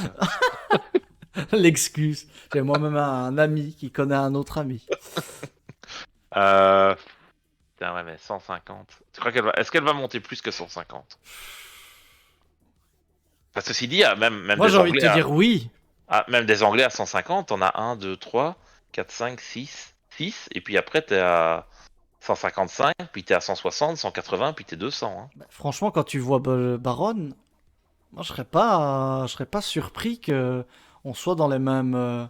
L'excuse. J'ai moi-même un ami qui connaît un autre ami. Euh... Putain, ouais, mais 150. Tu crois qu'elle va... Est-ce qu'elle va monter plus que 150? Parce que ceci dit, même Moi, j'ai des envie de Anglais te dire oui. même des Anglais à 150, on a 1, 2, 3, 4, 5, 6, 6, et puis après t'es à 155, puis t'es à 160, 180, puis t'es 200, hein. Bah, franchement, quand tu vois Baron, moi, je serais pas surpris que on soit dans la même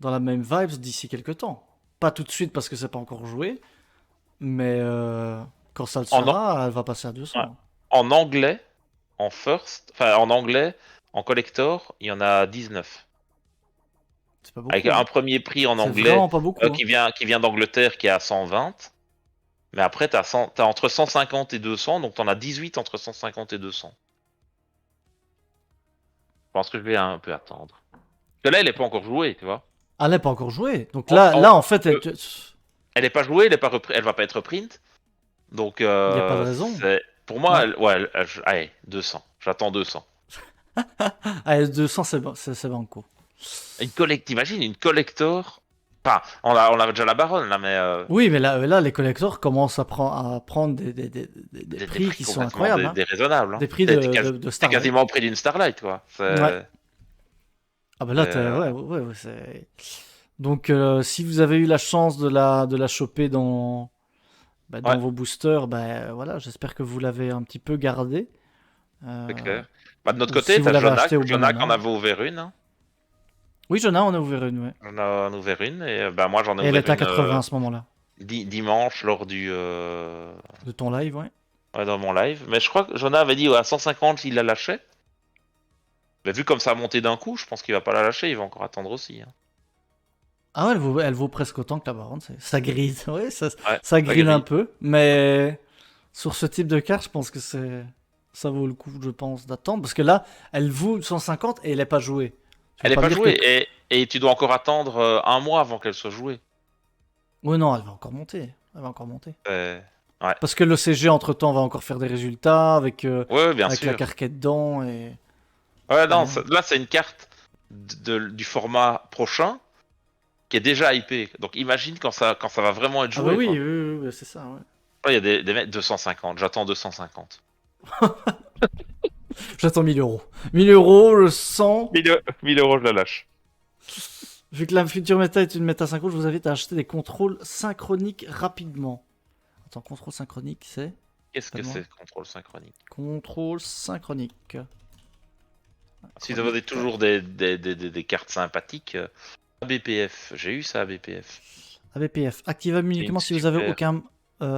vibes d'ici quelques temps. Pas tout de suite parce que c'est pas encore joué, mais quand ça le En, an- sera, elle va passer à ouais. 200. En anglais, en anglais, en collector, il y en a 19. C'est pas Avec beaucoup, un hein. premier prix en C'est anglais vraiment pas beaucoup, hein. qui vient d'Angleterre qui est à 120. Mais après, t'as entre 150 et 200, donc t'en as 18 entre 150 et 200. Je pense que je vais un peu attendre. Parce que là, elle est pas encore jouée, tu vois. Ah, elle n'est pas encore jouée. Donc On- on- là en fait, euh, elle est pas jouée, elle va pas être reprint. Donc, il n'y a pas de raison. pour moi, Ouais. ouais, allez, 200. J'attends 200. Allez, 200, c'est bon, c'est banco. T'imagines, une collector. Enfin, on a déjà la baronne, là, mais Oui, mais là, les collectors commencent à prendre des des prix prix qui sont complètement incroyables, hein. déraisonnables, hein. Des prix de T'es Starlight. quasiment au prix d'une Starlight, quoi. Ouais. Ah bah là, C'est- ouais, c'est... Donc, si vous avez eu la chance de la choper ouais, dans vos boosters, bah voilà, j'espère que vous l'avez un petit peu gardé. c'est Euh, clair. Bah, de notre ou si côté, vous t'as l'avez Jonak. acheté au bon Jonak en moment. avait ouvert une, hein. Oui, Jonah, on a ouvert une, ouais. On a ouvert une, et bah, moi, j'en ai Et elle ouvert était à une 80 à ce moment-là, dimanche lors de ton live, ouais. ouais, dans mon live. Mais je crois que Jonah avait dit ouais, à 150, il la lâchait. Mais vu comme ça a monté d'un coup, je pense qu'il va pas la lâcher, il va encore attendre aussi, hein. Ah ouais, elle vaut presque autant que la baronne. Ça grille, ouais, Ouais, ça ça grille un grille. peu. Mais sur ce type de carte, je pense que ça vaut le coup, je pense, d'attendre. Parce que là, elle vaut 150 et elle n'est pas jouée. Tu veux Elle est pas me pas dire que... jouée, et tu dois encore attendre un mois avant qu'elle soit jouée. Oui, non, elle va encore monter. Elle va encore monter. Ouais. Parce que le CG, entre-temps, va encore faire des résultats Ouais, bien avec la sûr. carquette dedans. Et... Ouais, Ouais, non, hein. là, c'est une carte du format prochain qui est déjà hypée. Donc imagine quand ça va vraiment être Ah bah joué, oui, quoi. oui, c'est ça, ouais. Là, il y a des mecs 250, j'attends 250. J'attends 1000 euros. 1000 euros, le 100. 1000 euros, je la lâche. Vu que la future méta est une méta synchro, je vous invite à acheter des contrôles synchroniques rapidement. Attends, contrôle synchronique, c'est... Qu'est-ce que Donne-moi. c'est, contrôle synchronique? Contrôle synchronique. Si vous avez Synchronique. toujours des cartes sympathiques, ABPF, j'ai eu ça, ABPF. ABPF. Activable C'est une uniquement super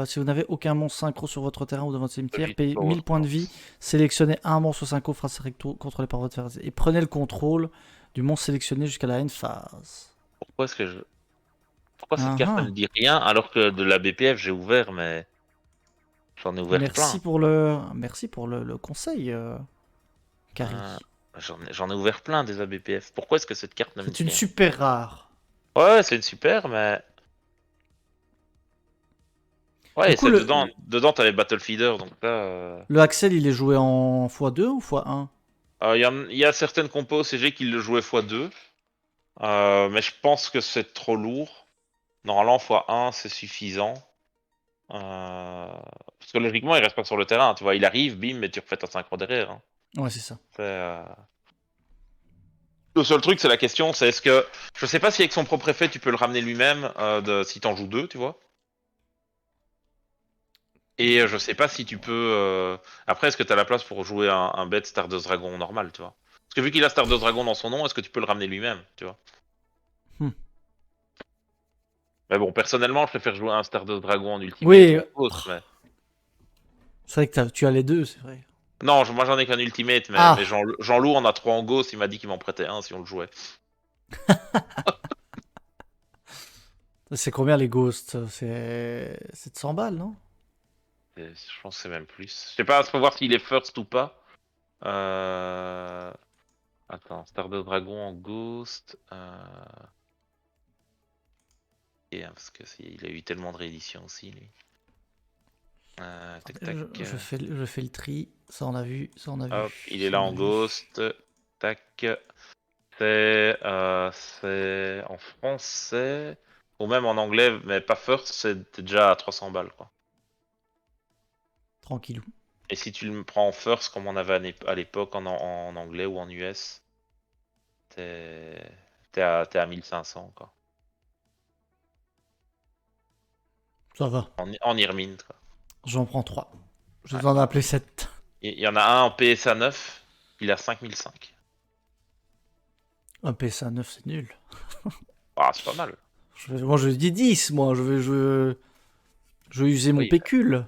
si vous n'avez aucun monstre synchro sur votre terrain ou dans votre cimetière. Solid Payez Power 1000 points de vie. Force. Sélectionnez un monstre synchro phrase recto contrôlé par votre adversaire. Et prenez le contrôle du monstre sélectionné jusqu'à la end phase. Pourquoi est-ce que je... Pourquoi cette Ah carte ne ah. me dit rien alors que de la BPF j'ai ouvert, mais J'en ai ouvert plein. Merci pour le conseil, Carrie. J'en ai ouvert plein des ABPF. Pourquoi est-ce que cette carte ne me C'est dit une rien? super rare. Ouais, c'est une super, mais. Du Ouais, et coup, c'est dedans t'avais Battlefeeder, donc là. le Axel, il est joué en x2 ou x1? Il y a certaines compos CG qui le jouaient x2, mais je pense que c'est trop lourd. Normalement, x1, c'est suffisant. Parce que logiquement, il reste pas sur le terrain, tu vois. Il arrive, bim, mais tu refais ta synchro derrière. Hein. Ouais, c'est ça. Le seul truc, c'est la question, c'est est-ce que. Je sais pas si avec son propre effet, tu peux le ramener lui-même, si t'en joues deux, tu vois. Et je sais pas si tu peux. Après, est-ce que t'as la place pour jouer un bête Stardust Dragon normal, tu vois? Parce que vu qu'il a Stardust Dragon dans son nom, est-ce que tu peux le ramener lui-même, tu vois? Hmm. Mais bon, personnellement, je préfère jouer un Stardust Dragon en Ultimate Oui, ou en Ghost, mais. c'est vrai que tu as les deux, c'est vrai. Non, moi j'en ai qu'un Ultimate, mais Ah, Jean-Loup en a trois en Ghost, il m'a dit qu'il m'en prêtait un si on le jouait. c'est combien les ghosts? C'est 700 balles, non? Je pense que c'est même plus. Je sais pas, faut voir s'il est first ou pas. Euh... Attends, Stardust Dragon en Ghost. Et, parce que il a eu tellement de rééditions aussi, lui. Tac, tac. Je fais le tri. Ça, on a vu. Ça, on a Hop, vu. il est Ça, là on a en vu. Ghost. Tac. C'est en français. Ou même en anglais, mais pas first, c'est déjà à 300 balles, quoi. Tranquillou. Et si tu le prends en first, comme on avait à l'époque en anglais ou en US, t'es t'es à 1500, quoi. Ça va. En Irmine, quoi. J'en prends 3. Je Ouais. vais en appeler 7. Il y en a un en PSA 9, il a 5005. Un PSA 9, c'est nul. Ah, c'est pas mal. Moi, je dis 10. Moi, je vais user mon Oui, pécule.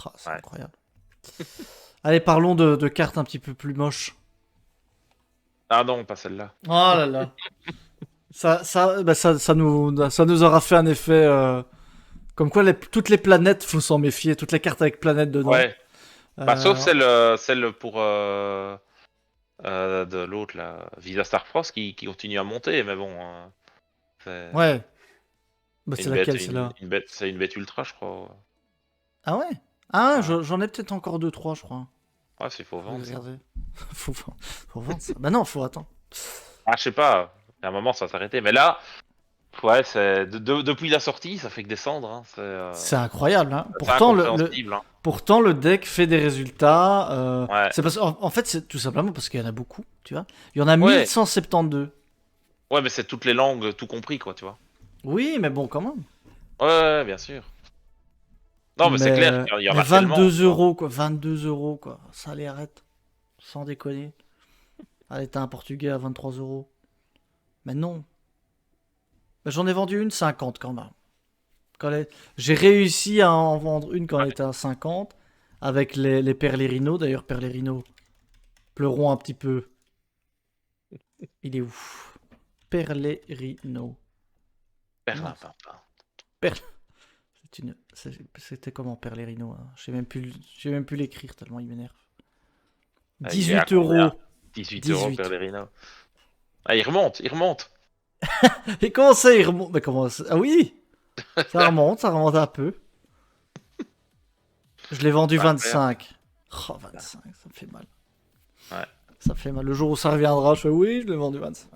Ah, c'est ouais. incroyable. Allez, parlons de cartes un petit peu plus moches. Ah non, pas celle-là. Oh là là. Ça nous aura fait un effet. Comme quoi, toutes les planètes, faut s'en méfier. Toutes les cartes avec planètes dedans. Ouais. Bah, sauf Euh, celle pour de l'autre, là, Visa Star Frost, qui continue à monter, mais bon, c'est ouais. Bah, c'est laquelle, celle-là? c'est une bête ultra, je crois. Ah ouais? Ah, Ouais, j'en ai peut-être encore deux trois, je crois. ouais, s'il faut Je vais vendre ça. regarder. Faut vendre ça. Bah non, faut attendre. Ah, je sais pas, à un moment ça va s'arrêter, mais là, ouais, depuis la sortie, ça fait que descendre, hein. C'est incroyable, hein. C'est incompréhensible, hein. Pourtant, le deck fait des résultats. Ouais, C'est parce en fait, c'est tout simplement parce qu'il y en a beaucoup, tu vois. Il y en a ouais, 1172. ouais, mais c'est toutes les langues, tout compris, quoi, tu vois. Oui, mais bon, quand même. Ouais, ouais, bien sûr. Non, mais c'est clair qu'il y en Mais a tellement, tu 22 vois. euros, quoi. 22 euros, quoi. Ça les arrête. Sans déconner. Allez, t'as un Portugais à 23 euros. Mais non. Mais j'en ai vendu une 50 quand même. J'ai réussi à en vendre une quand elle était à 50. Avec les Perlerino. D'ailleurs, Perlerino, pleurons un petit peu. Il est où? Perlerino. Non, Perlimpinpin. Per- C'était comment Perlerino, hein. Je sais même plus l'écrire tellement il m'énerve. Ah, il est à 18 combien? euros. 18 euros, 18. Pellerino. Ah, il remonte, il remonte. Et comment ça, il remonte? Mais comment ça? Ah oui! Ça remonte un peu. Je l'ai vendu Pas faire. 25. Oh, 25, ça me fait mal. Ouais. Ça me fait mal. Le jour où ça reviendra, je fais oui, je l'ai vendu 25.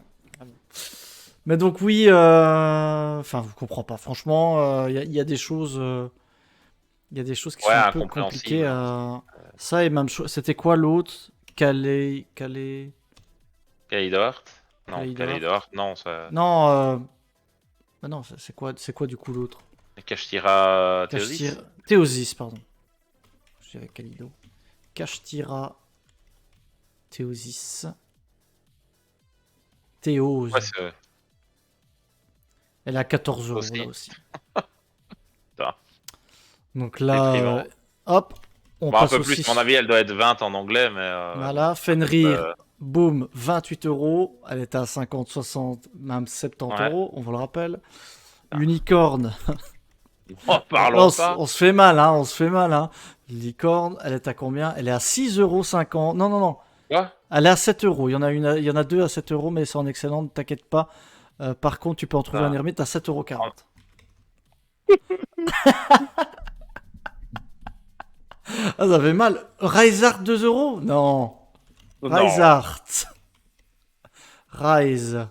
Mais donc oui, enfin, vous comprenez pas. Franchement, il y a des choses, il y a des choses qui Ouais, sont un peu compliquées incompréhensible, hein. à. Ça et même chose. C'était quoi l'autre? Calais, Kaleidoart? Non, Kaleidoart. Kaleidoart, non, ça. Non, bah non, c'est quoi du coup l'autre? Kashtira Kashtira, Theosis? Théosis, pardon. Je dirais Kalido. Kashtira, Théosis, Ouais, Théose. c'est Elle est à 14 euros là aussi. aussi. Putain, Donc là, déprimant. hop, on Bon, un passe peu plus, à mon aussi. avis, elle doit être 20 en anglais, mais bon. Voilà, Fenrir, Euh, boum, 28 euros. Elle était à 50, 60, même 70 ouais. euros, on vous le rappelle. Ah, Unicorn, Oh, Là, parlons pas. on se fait mal, hein, on se fait mal, hein. Licorne, elle est à combien? Elle est à 6,50 €. Non, non, non. Quoi? Elle est à 7 €. Il y en a deux à 7 €, mais c'est en excellent, ne t'inquiète pas. Par contre, tu peux en trouver un Putain. ermite à 7,40 €. Ah, ça fait mal. Rise 2 €? Non. Rise Non. Rise.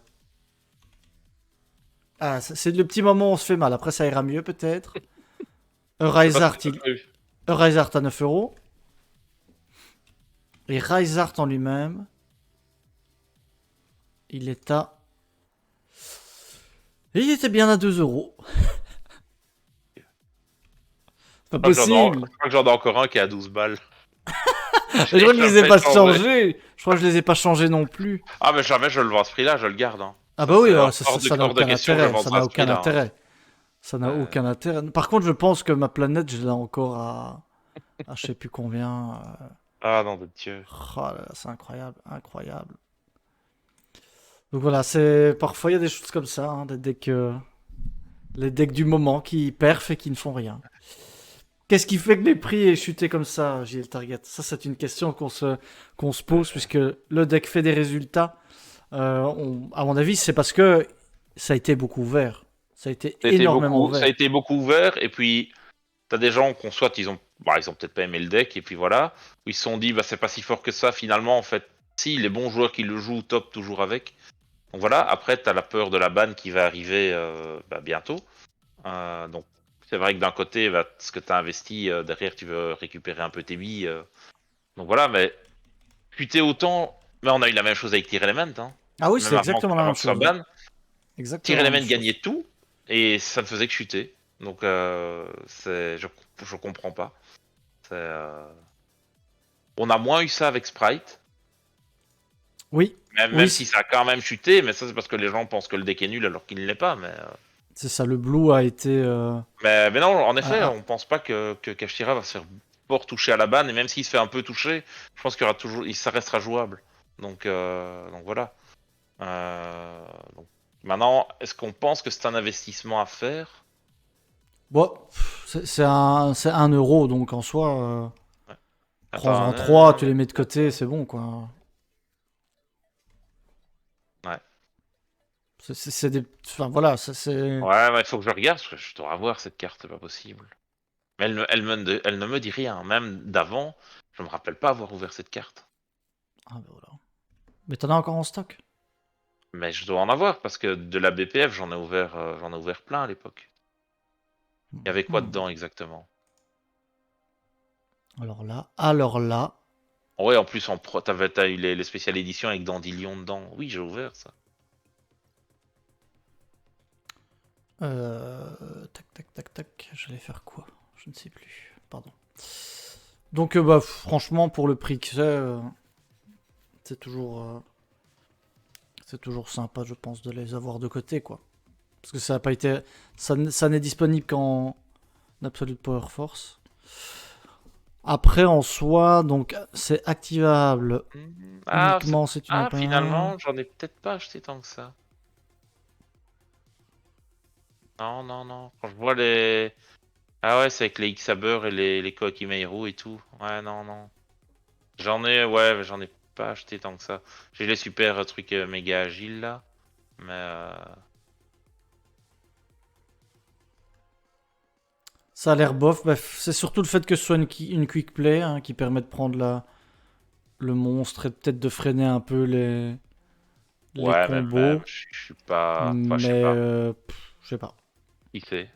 Ah, c'est le petit moment où on se fait mal. Après, ça ira mieux peut-être. Je sais pas Rise ce que t'as il... prévu. Rise à 9 €. Et Rise en lui-même, il est à. Et il était bien à 2 €. Pas possible. Je crois que j'en ai encore un qui est à 12 balles. Je J'ai crois que je les ai jamais pas changé. changés. Je crois que je les ai pas changés non plus. Ah, mais jamais je le vends à ce prix-là, je le garde. Hein. Ah Ça, bah oui, c'est ça n'a hors de aucun question que je intérêt. vende Ça ça à n'a ce aucun prix-là. Hein. intérêt. Ça n'a Euh, aucun intérêt. Par contre, je pense que ma planète, je l'ai encore à je sais plus combien. Ah, non, de Dieu. Oh là là, c'est incroyable, incroyable. Donc voilà, c'est parfois il y a des choses comme ça, hein, des decks, les decks du moment qui perfent et qui ne font rien. Qu'est-ce qui fait que les prix aient chuté comme ça, JL Target? Ça, c'est une question qu'on se pose, puisque le deck fait des résultats. À mon avis, c'est parce que ça a été beaucoup ouvert. Ça a été énormément Ça a ouvert. été beaucoup ouvert, et puis t'as des gens qui ont soit ils ont peut-être pas aimé le deck, et puis voilà, où ils se sont dit, bah c'est pas si fort que ça, finalement, en fait. Si, les bons joueurs qui le jouent, top toujours avec. Donc voilà, après, t'as la peur de la ban qui va arriver bientôt. Donc c'est vrai que d'un côté, bah, ce que t'as investi, derrière, tu veux récupérer un peu tes billes. Donc voilà, mais putain autant, mais on a eu la même chose avec Tyr Element, hein. Ah oui, c'est Même exactement la avant même que ça chose. Ouais. ban, Tyr Exactement la même Element chose. gagnait tout, et ça ne faisait que chuter. Donc je comprends pas. C'est, on a moins eu ça avec Sprite, Oui, même oui, si ça a quand même chuté, mais ça c'est parce que les gens pensent que le deck est nul alors qu'il ne l'est pas. c'est ça. Le blue a été. Mais non, en effet, A- on pense pas que Kashtira va se faire fort toucher à la banne, et même s'il se fait un peu toucher, je pense qu'il y aura toujours, ça restera jouable. Donc voilà. Euh, donc, maintenant, est-ce qu'on pense que c'est un investissement à faire? Bon, c'est 1 €, donc en soi, Ouais. Attends, prends-en 3, tu les mets de côté, c'est bon quoi. ouais. C'est des. Enfin voilà, ça c'est. Ouais, il faut que je regarde, parce que je dois avoir cette carte, c'est pas possible. Mais elle ne me dit rien. Même d'avant, je me rappelle pas avoir ouvert cette carte. Ah bah voilà. Mais t'en as encore en stock? Mais je dois en avoir, parce que de la BPF, j'en ai ouvert plein à l'époque. Il y avait quoi Hmm. dedans exactement? Alors là, Ouais, en plus, t'as eu les spéciales éditions avec Dandelion dedans. Oui, j'ai ouvert ça. tac tac tac tac, j'allais faire quoi? Je ne sais plus. Pardon. Donc bah franchement pour le prix que c'est toujours c'est toujours sympa, je pense, de les avoir de côté quoi. Parce que ça n'a pas été ça n'est disponible qu'en Absolute Power Force. Après en soi, donc c'est activable Ah, uniquement si tu n'as pas un. finalement, j'en ai peut-être pas acheté tant que ça. Non, non, non. Quand je vois les. Ah ouais, c'est avec les X-Saber et les Kohakimeru et tout. Ouais, non, non. Ouais, mais j'en ai pas acheté tant que ça. J'ai les super trucs méga agiles là. Mais Ça a l'air bof. Bref, c'est surtout le fait que ce soit une quick play hein, qui permet de prendre le monstre et peut-être de freiner un peu les ouais, même, combos. je suis pas. Enfin, je sais Mais pas. je sais pas. Qui sait?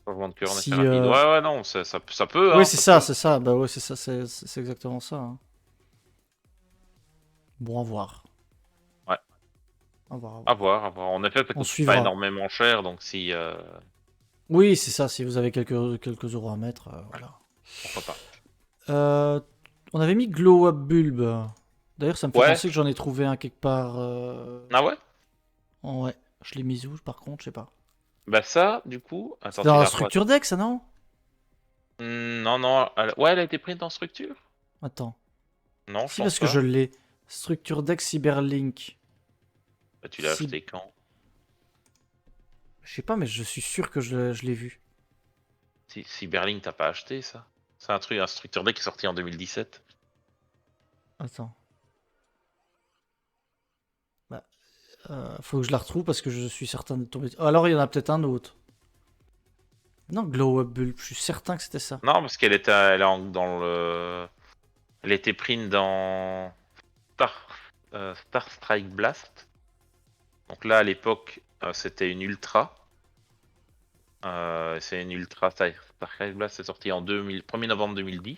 Changement de cœur en effet Si, rapide. Ouais, ouais, non, ça peut, oui, hein, c'est ça ça, peut. c'est ça. Bah ouais, c'est ça, c'est exactement ça. Hein. Bon, à voir. Ouais, À voir, à à voir. voir, à voir. En effet, ça On coûte pas suivra. énormément cher, donc si. Oui, c'est ça. Si vous avez quelques euros à mettre, Ouais, voilà. pourquoi pas. Euh, on avait mis Glow Up Bulb. D'ailleurs, ça me fait Ouais. penser que j'en ai trouvé un quelque part. Ah ouais? Ouais, je l'ai mis où par contre, je sais pas. Bah ça, du coup. Attends, C'était dans tu la l'as pas. structure deck, ça non? Non, non. Ouais, elle a été prise dans structure? Attends. Non, je Si, pense parce que je pas. l'ai. Structure deck Cyberlink. Bah, tu l'as Cyb- acheté quand? Je sais pas, mais je suis sûr que je l'ai vu. Si Berling t'as pas acheté ça. C'est un structure deck qui est sorti en 2017. Attends. Bah, faut que je la retrouve parce que je suis certain de tomber. Oh, alors il y en a peut-être un autre. Non, Glow Up Bulb, je suis certain que c'était ça. Non, parce qu'elle était, elle est dans le, elle était print dans Star, Star Strike Blast. Donc là, à l'époque, c'était une Ultra. C'est une Ultra Star Strike Blast, c'est sorti en 1er novembre 2010.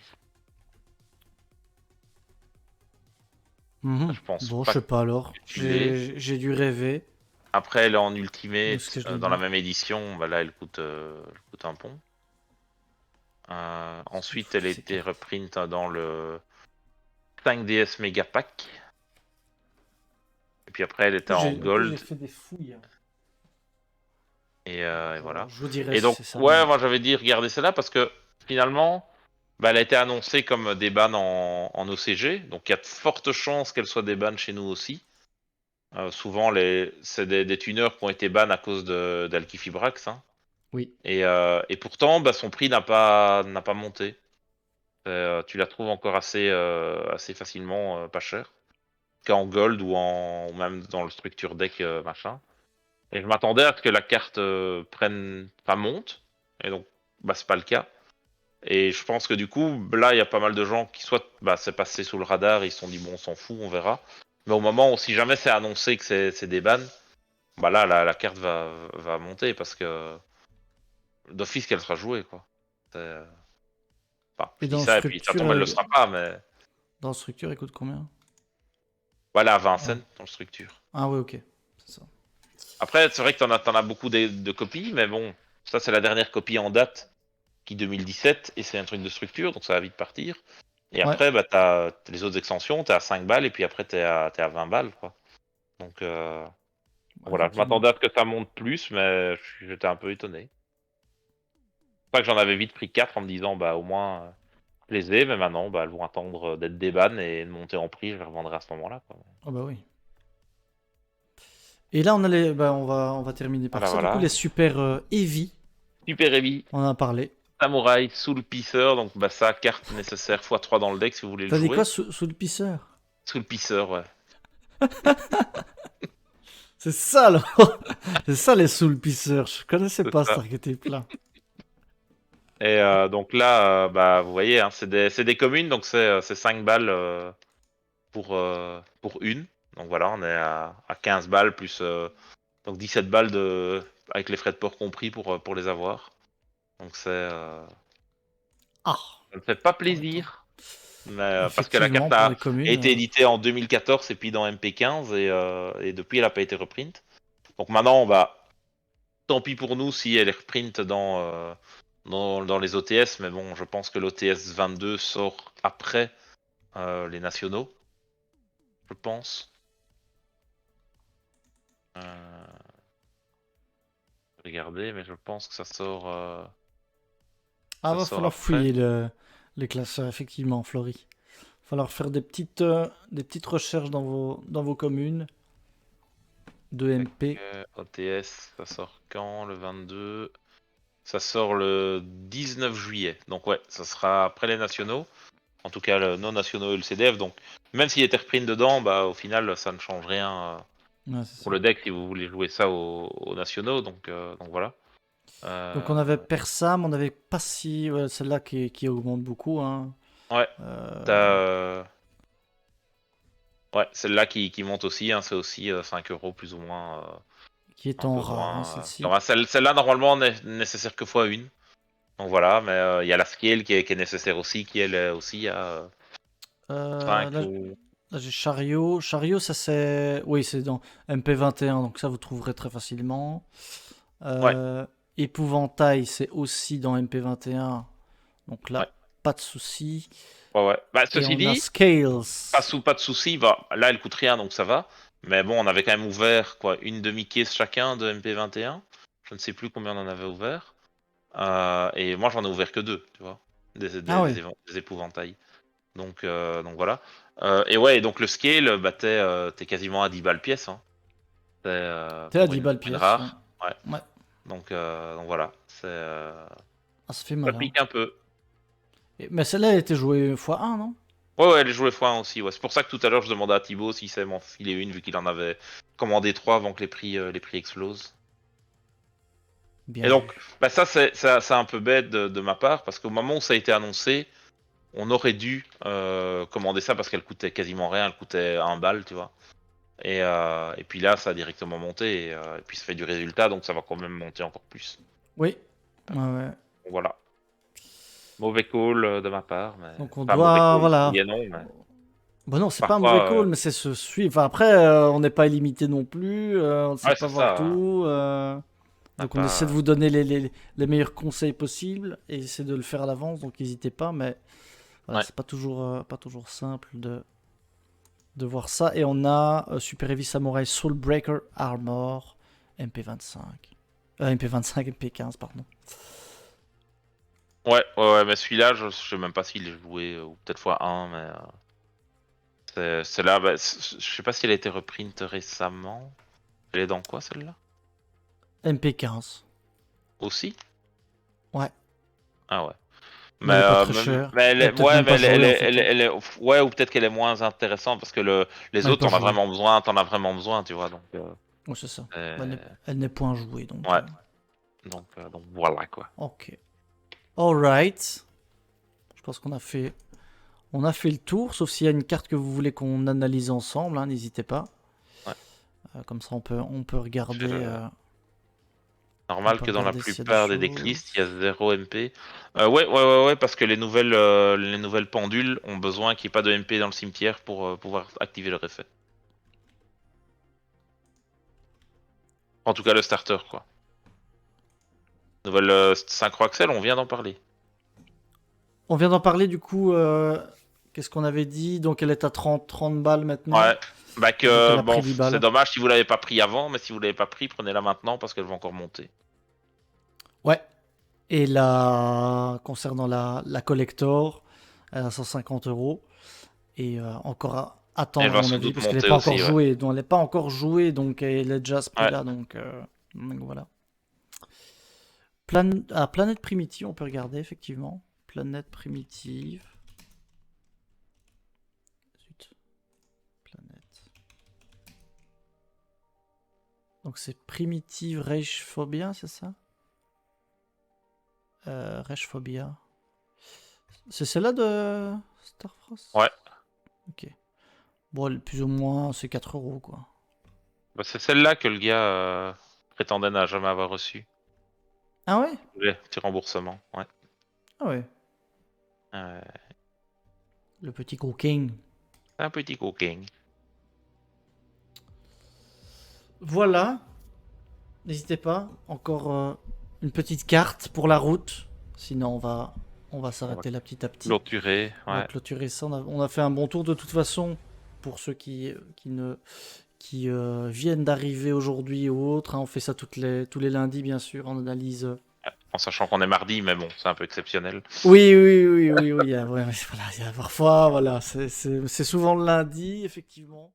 Mhm. Je pense Bon, je pas sais pas alors. que tu l'aies. J'ai dû rêver Après, elle est en de ce que Ultimate, je l'ai dans la vu. même édition. Bah là, elle coûte un pont. C'est Ensuite, fou elle ces était cartes. reprint dans le 5DS Mega Pack. Et puis après, elle était en En plus, j'ai Gold. fait des fouilles, hein. Et voilà. Je vous dirai Et si donc, c'est ça, ouais, mais. moi j'avais dit regarder celle-là parce que finalement, bah, elle a été annoncée comme des bans en OCG. Donc il y a de fortes chances qu'elle soit des bans chez nous aussi. Souvent, c'est des tuners qui ont été bans à cause d'Alkifibrax. Hein. Oui. Et pourtant, bah, son prix n'a pas monté. Tu la trouves encore assez facilement, pas cher. Qu'en gold ou même dans le structure deck machin. Et je m'attendais à ce que la carte enfin, monte. Et donc, bah, c'est pas le cas. Et je pense que du coup, là, il y a pas mal de gens qui soit bah, c'est passé sous le radar, ils se sont dit bon, on s'en fout, on verra. Mais au moment où si jamais c'est annoncé que c'est des bans, bah là, la carte va monter parce que d'office qu'elle sera jouée, quoi. Enfin, Et je dis ça et puis ça tombe, elle le sera pas, mais dans structure, il coûte combien? voilà, à 20 cents Ah. dans le structure. Ah ouais, ok. C'est ça. Après, c'est vrai que t'en as beaucoup de copies, mais bon, ça c'est la dernière copie en date qui 2017 et c'est un truc de structure, donc ça va vite partir. Et Ouais. après, bah, t'as les autres extensions, t'es à 5 balles et puis après t'es à 20 balles, quoi. Donc Ouais, voilà, je effectivement. m'attendais à ce que ça monte plus, mais j'étais un peu étonné. C'est pas que j'en avais vite pris 4 en me disant, bah au moins, je les ai, mais maintenant, bah, elles vont attendre d'être des bannes et de monter en prix, je les revendrai à ce moment-là, quoi. Ah bah oui. Et là, on a bah, on va terminer par Voilà, ça. Du coup, les voilà. super heavy, Super Heavy, on en a parlé. Samouraï, Soul Pisser, donc bah ça, carte nécessaire x3 dans le deck si vous voulez le T'as dit quoi jouer. sous le pisseur? Soul Pisser, ouais. C'est ça, alors. C'est ça, les soul pisseurs. Je connaissais C'est pas cet ça. archétype-là. Et donc là, bah, vous voyez, hein, c'est des communes, donc c'est 5 balles pour une. Donc voilà, on est à 15 balles plus donc 17 balles avec les frais de port compris pour les avoir. Donc Ah, ça ne fait pas en même temps. plaisir. Mais, parce que la Effectivement, carte pour les a communes. été éditée en 2014 et puis dans MP15 et depuis elle n'a pas été reprint. Donc maintenant, bah, tant pis pour nous si elle est reprint dans les OTS, mais bon, je pense que l'OTS 22 sort après les nationaux, je pense. Euh, Regardez, mais je pense que Ah, ça va sort falloir après. fouiller les classeurs, effectivement, Florie. Falloir faire des petites recherches dans vos communes de Tac, MP. OTS, ça sort quand? Le 22. Ça sort le 19 juillet. Donc ouais, ça sera après les nationaux. En tout cas, le non nationaux et le CDF. Donc même s'il était reprint dedans, bah au final, ça ne change rien Ouais, c'est pour ça. le deck si vous voulez jouer ça aux nationaux. Donc voilà. Donc on avait Euh, Persam, on avait pas si... ouais, celle-là qui augmente beaucoup, hein. Ouais, Euh, t'as, ouais, celle-là qui monte aussi, hein, c'est aussi 5 euros plus ou moins, qui est un en peu rare, hein, moins. celle-ci. Celle-là, normalement, n'est nécessaire que fois une. Donc voilà, mais il y a la scale qui est nécessaire aussi, qui elle est aussi à 5 Là, ou. là, j'ai Chariot. Chariot, ça c'est... Oui, c'est dans MP21, donc ça vous trouverez très facilement. Ouais, Euh, Épouvantail, c'est aussi dans MP21, donc ouais, là, pas de souci. ouais, ouais. Bah, Et ceci on a dit, Scales. pas de souci, bah, là, elle coûte rien, donc ça va. Mais bon, on avait quand même ouvert, quoi, une demi-caisse chacun de MP21. Je ne sais plus combien on en avait ouvert. Et moi, j'en ai ouvert que deux, tu vois, Ah ouais, des épouvantails. Donc voilà. Et ouais, et donc le scale, bah, t'es quasiment à 10 balles pièce, hein. t'es à Pour 10 balles une pièce, ouais. rare. Ouais. Ouais. Donc voilà, Ah, ça fait ça mal, hein. pique un peu. Mais celle-là, elle était jouée x1, non? Ouais, elle jouait x1 aussi. Ouais. C'est pour ça que tout à l'heure, je demandais à Thibaut s'il savait m'en filer une, vu qu'il en avait commandé 3 avant que les prix explosent. Bien Et donc, vu. bah c'est un peu bête de ma part, parce qu'au moment où ça a été annoncé, on aurait dû commander ça parce qu'elle coûtait quasiment rien, elle coûtait 1 balle, tu vois. Et puis là, ça a directement monté, et puis ça fait du résultat, donc ça va quand même monter encore plus. Oui. Ouais, ouais. Donc voilà. Mauvais call de ma part, mais... Donc on Enfin, mauvais doit, call, oui voilà. et non, mais... Bah non, c'est pas un mauvais Parfois, call, mais c'est se suivre. Enfin, après, on n'est pas illimité non plus, on ne sait ouais, pas c'est voir ça. Hein. tout. On n'a Donc on essaie de pas... vous donner les meilleurs conseils possibles et essayer de le faire à l'avance, donc n'hésitez pas, mais voilà, Ouais. c'est pas toujours simple de voir ça. Et on a Super Heavy Samurai Soulbreaker Armor MP25. MP25, MP15, pardon. Ouais, mais celui-là, je sais même pas s'il est joué, ou peut-être fois 1, mais... c'est là, bah, je sais pas si elle a été reprint récemment. Elle est dans quoi, celle-là? MP15. Aussi? Ouais, Ah ouais. mais elle est pas très chère. Mais elle Elle est est, peut-être ouais, même mais pas jouée en fait, hein. ouais, ou peut-être qu'elle est moins intéressante parce que les Elle est autres, pas jouée. t'en as vraiment besoin, tu vois. Donc, Ouais, c'est ça. Bah, euh, elle n'est point jouée, donc. ouais, donc voilà quoi. Ok. Alright. Je pense on a fait le tour, sauf s'il y a une carte que vous voulez qu'on analyse ensemble, hein, n'hésitez pas. Ouais. Comme ça, on peut Je fais regarder. On Normal peut que dans la regarder s'il y a des plupart des decklists, il y a choses. 0 MP. Ouais, parce que les nouvelles pendules ont besoin qu'il n'y ait pas de MP dans le cimetière pour pouvoir activer leur effet. En tout cas, le starter, quoi. Nouvelle synchro Axel, on vient d'en parler. On vient d'en parler du coup. Qu'est-ce qu'on avait dit? Donc elle est à 30 balles maintenant. Ouais. Bah Et donc elle que a pris bon, 10 c'est balles. dommage si vous l'avez pas pris avant, mais si vous l'avez pas pris, prenez-la maintenant parce qu'elle va encore monter. Ouais. Et là, concernant la collector, elle a 150 €. Et encore à Elle attendre à va mon sans avis, doute parce qu'elle n'est monter pas encore aussi, ouais. jouée. Donc elle n'est pas encore jouée, donc elle est déjà à ce Ouais. prix-là. Donc voilà. Planète primitive, on peut regarder effectivement. Planète primitive. Zut. Planète. Donc c'est primitive Rage Phobia, c'est ça? Rage Phobia. C'est celle-là de Starfrost? Ouais. Ok. Bon, plus ou moins, c'est 4 € quoi. Bah, c'est celle-là que le gars prétendait n'a jamais avoir reçu. Ah ouais? Le petit remboursement, ouais. Ah ouais. Euh, Le petit coquin. un petit coquin. Voilà. N'hésitez pas. Encore une petite carte pour la route. Sinon, on va On va s'arrêter là petit à petit. clôturer, On va ouais. clôturer ça. On a fait un bon tour de toute façon. Pour ceux qui viennent d'arriver aujourd'hui ou autres, hein. On fait ça tous les lundis, bien sûr. On analyse. En sachant qu'on est mardi, mais bon, c'est un peu exceptionnel. Oui. Ouais, voilà, parfois, voilà. C'est souvent le lundi, effectivement.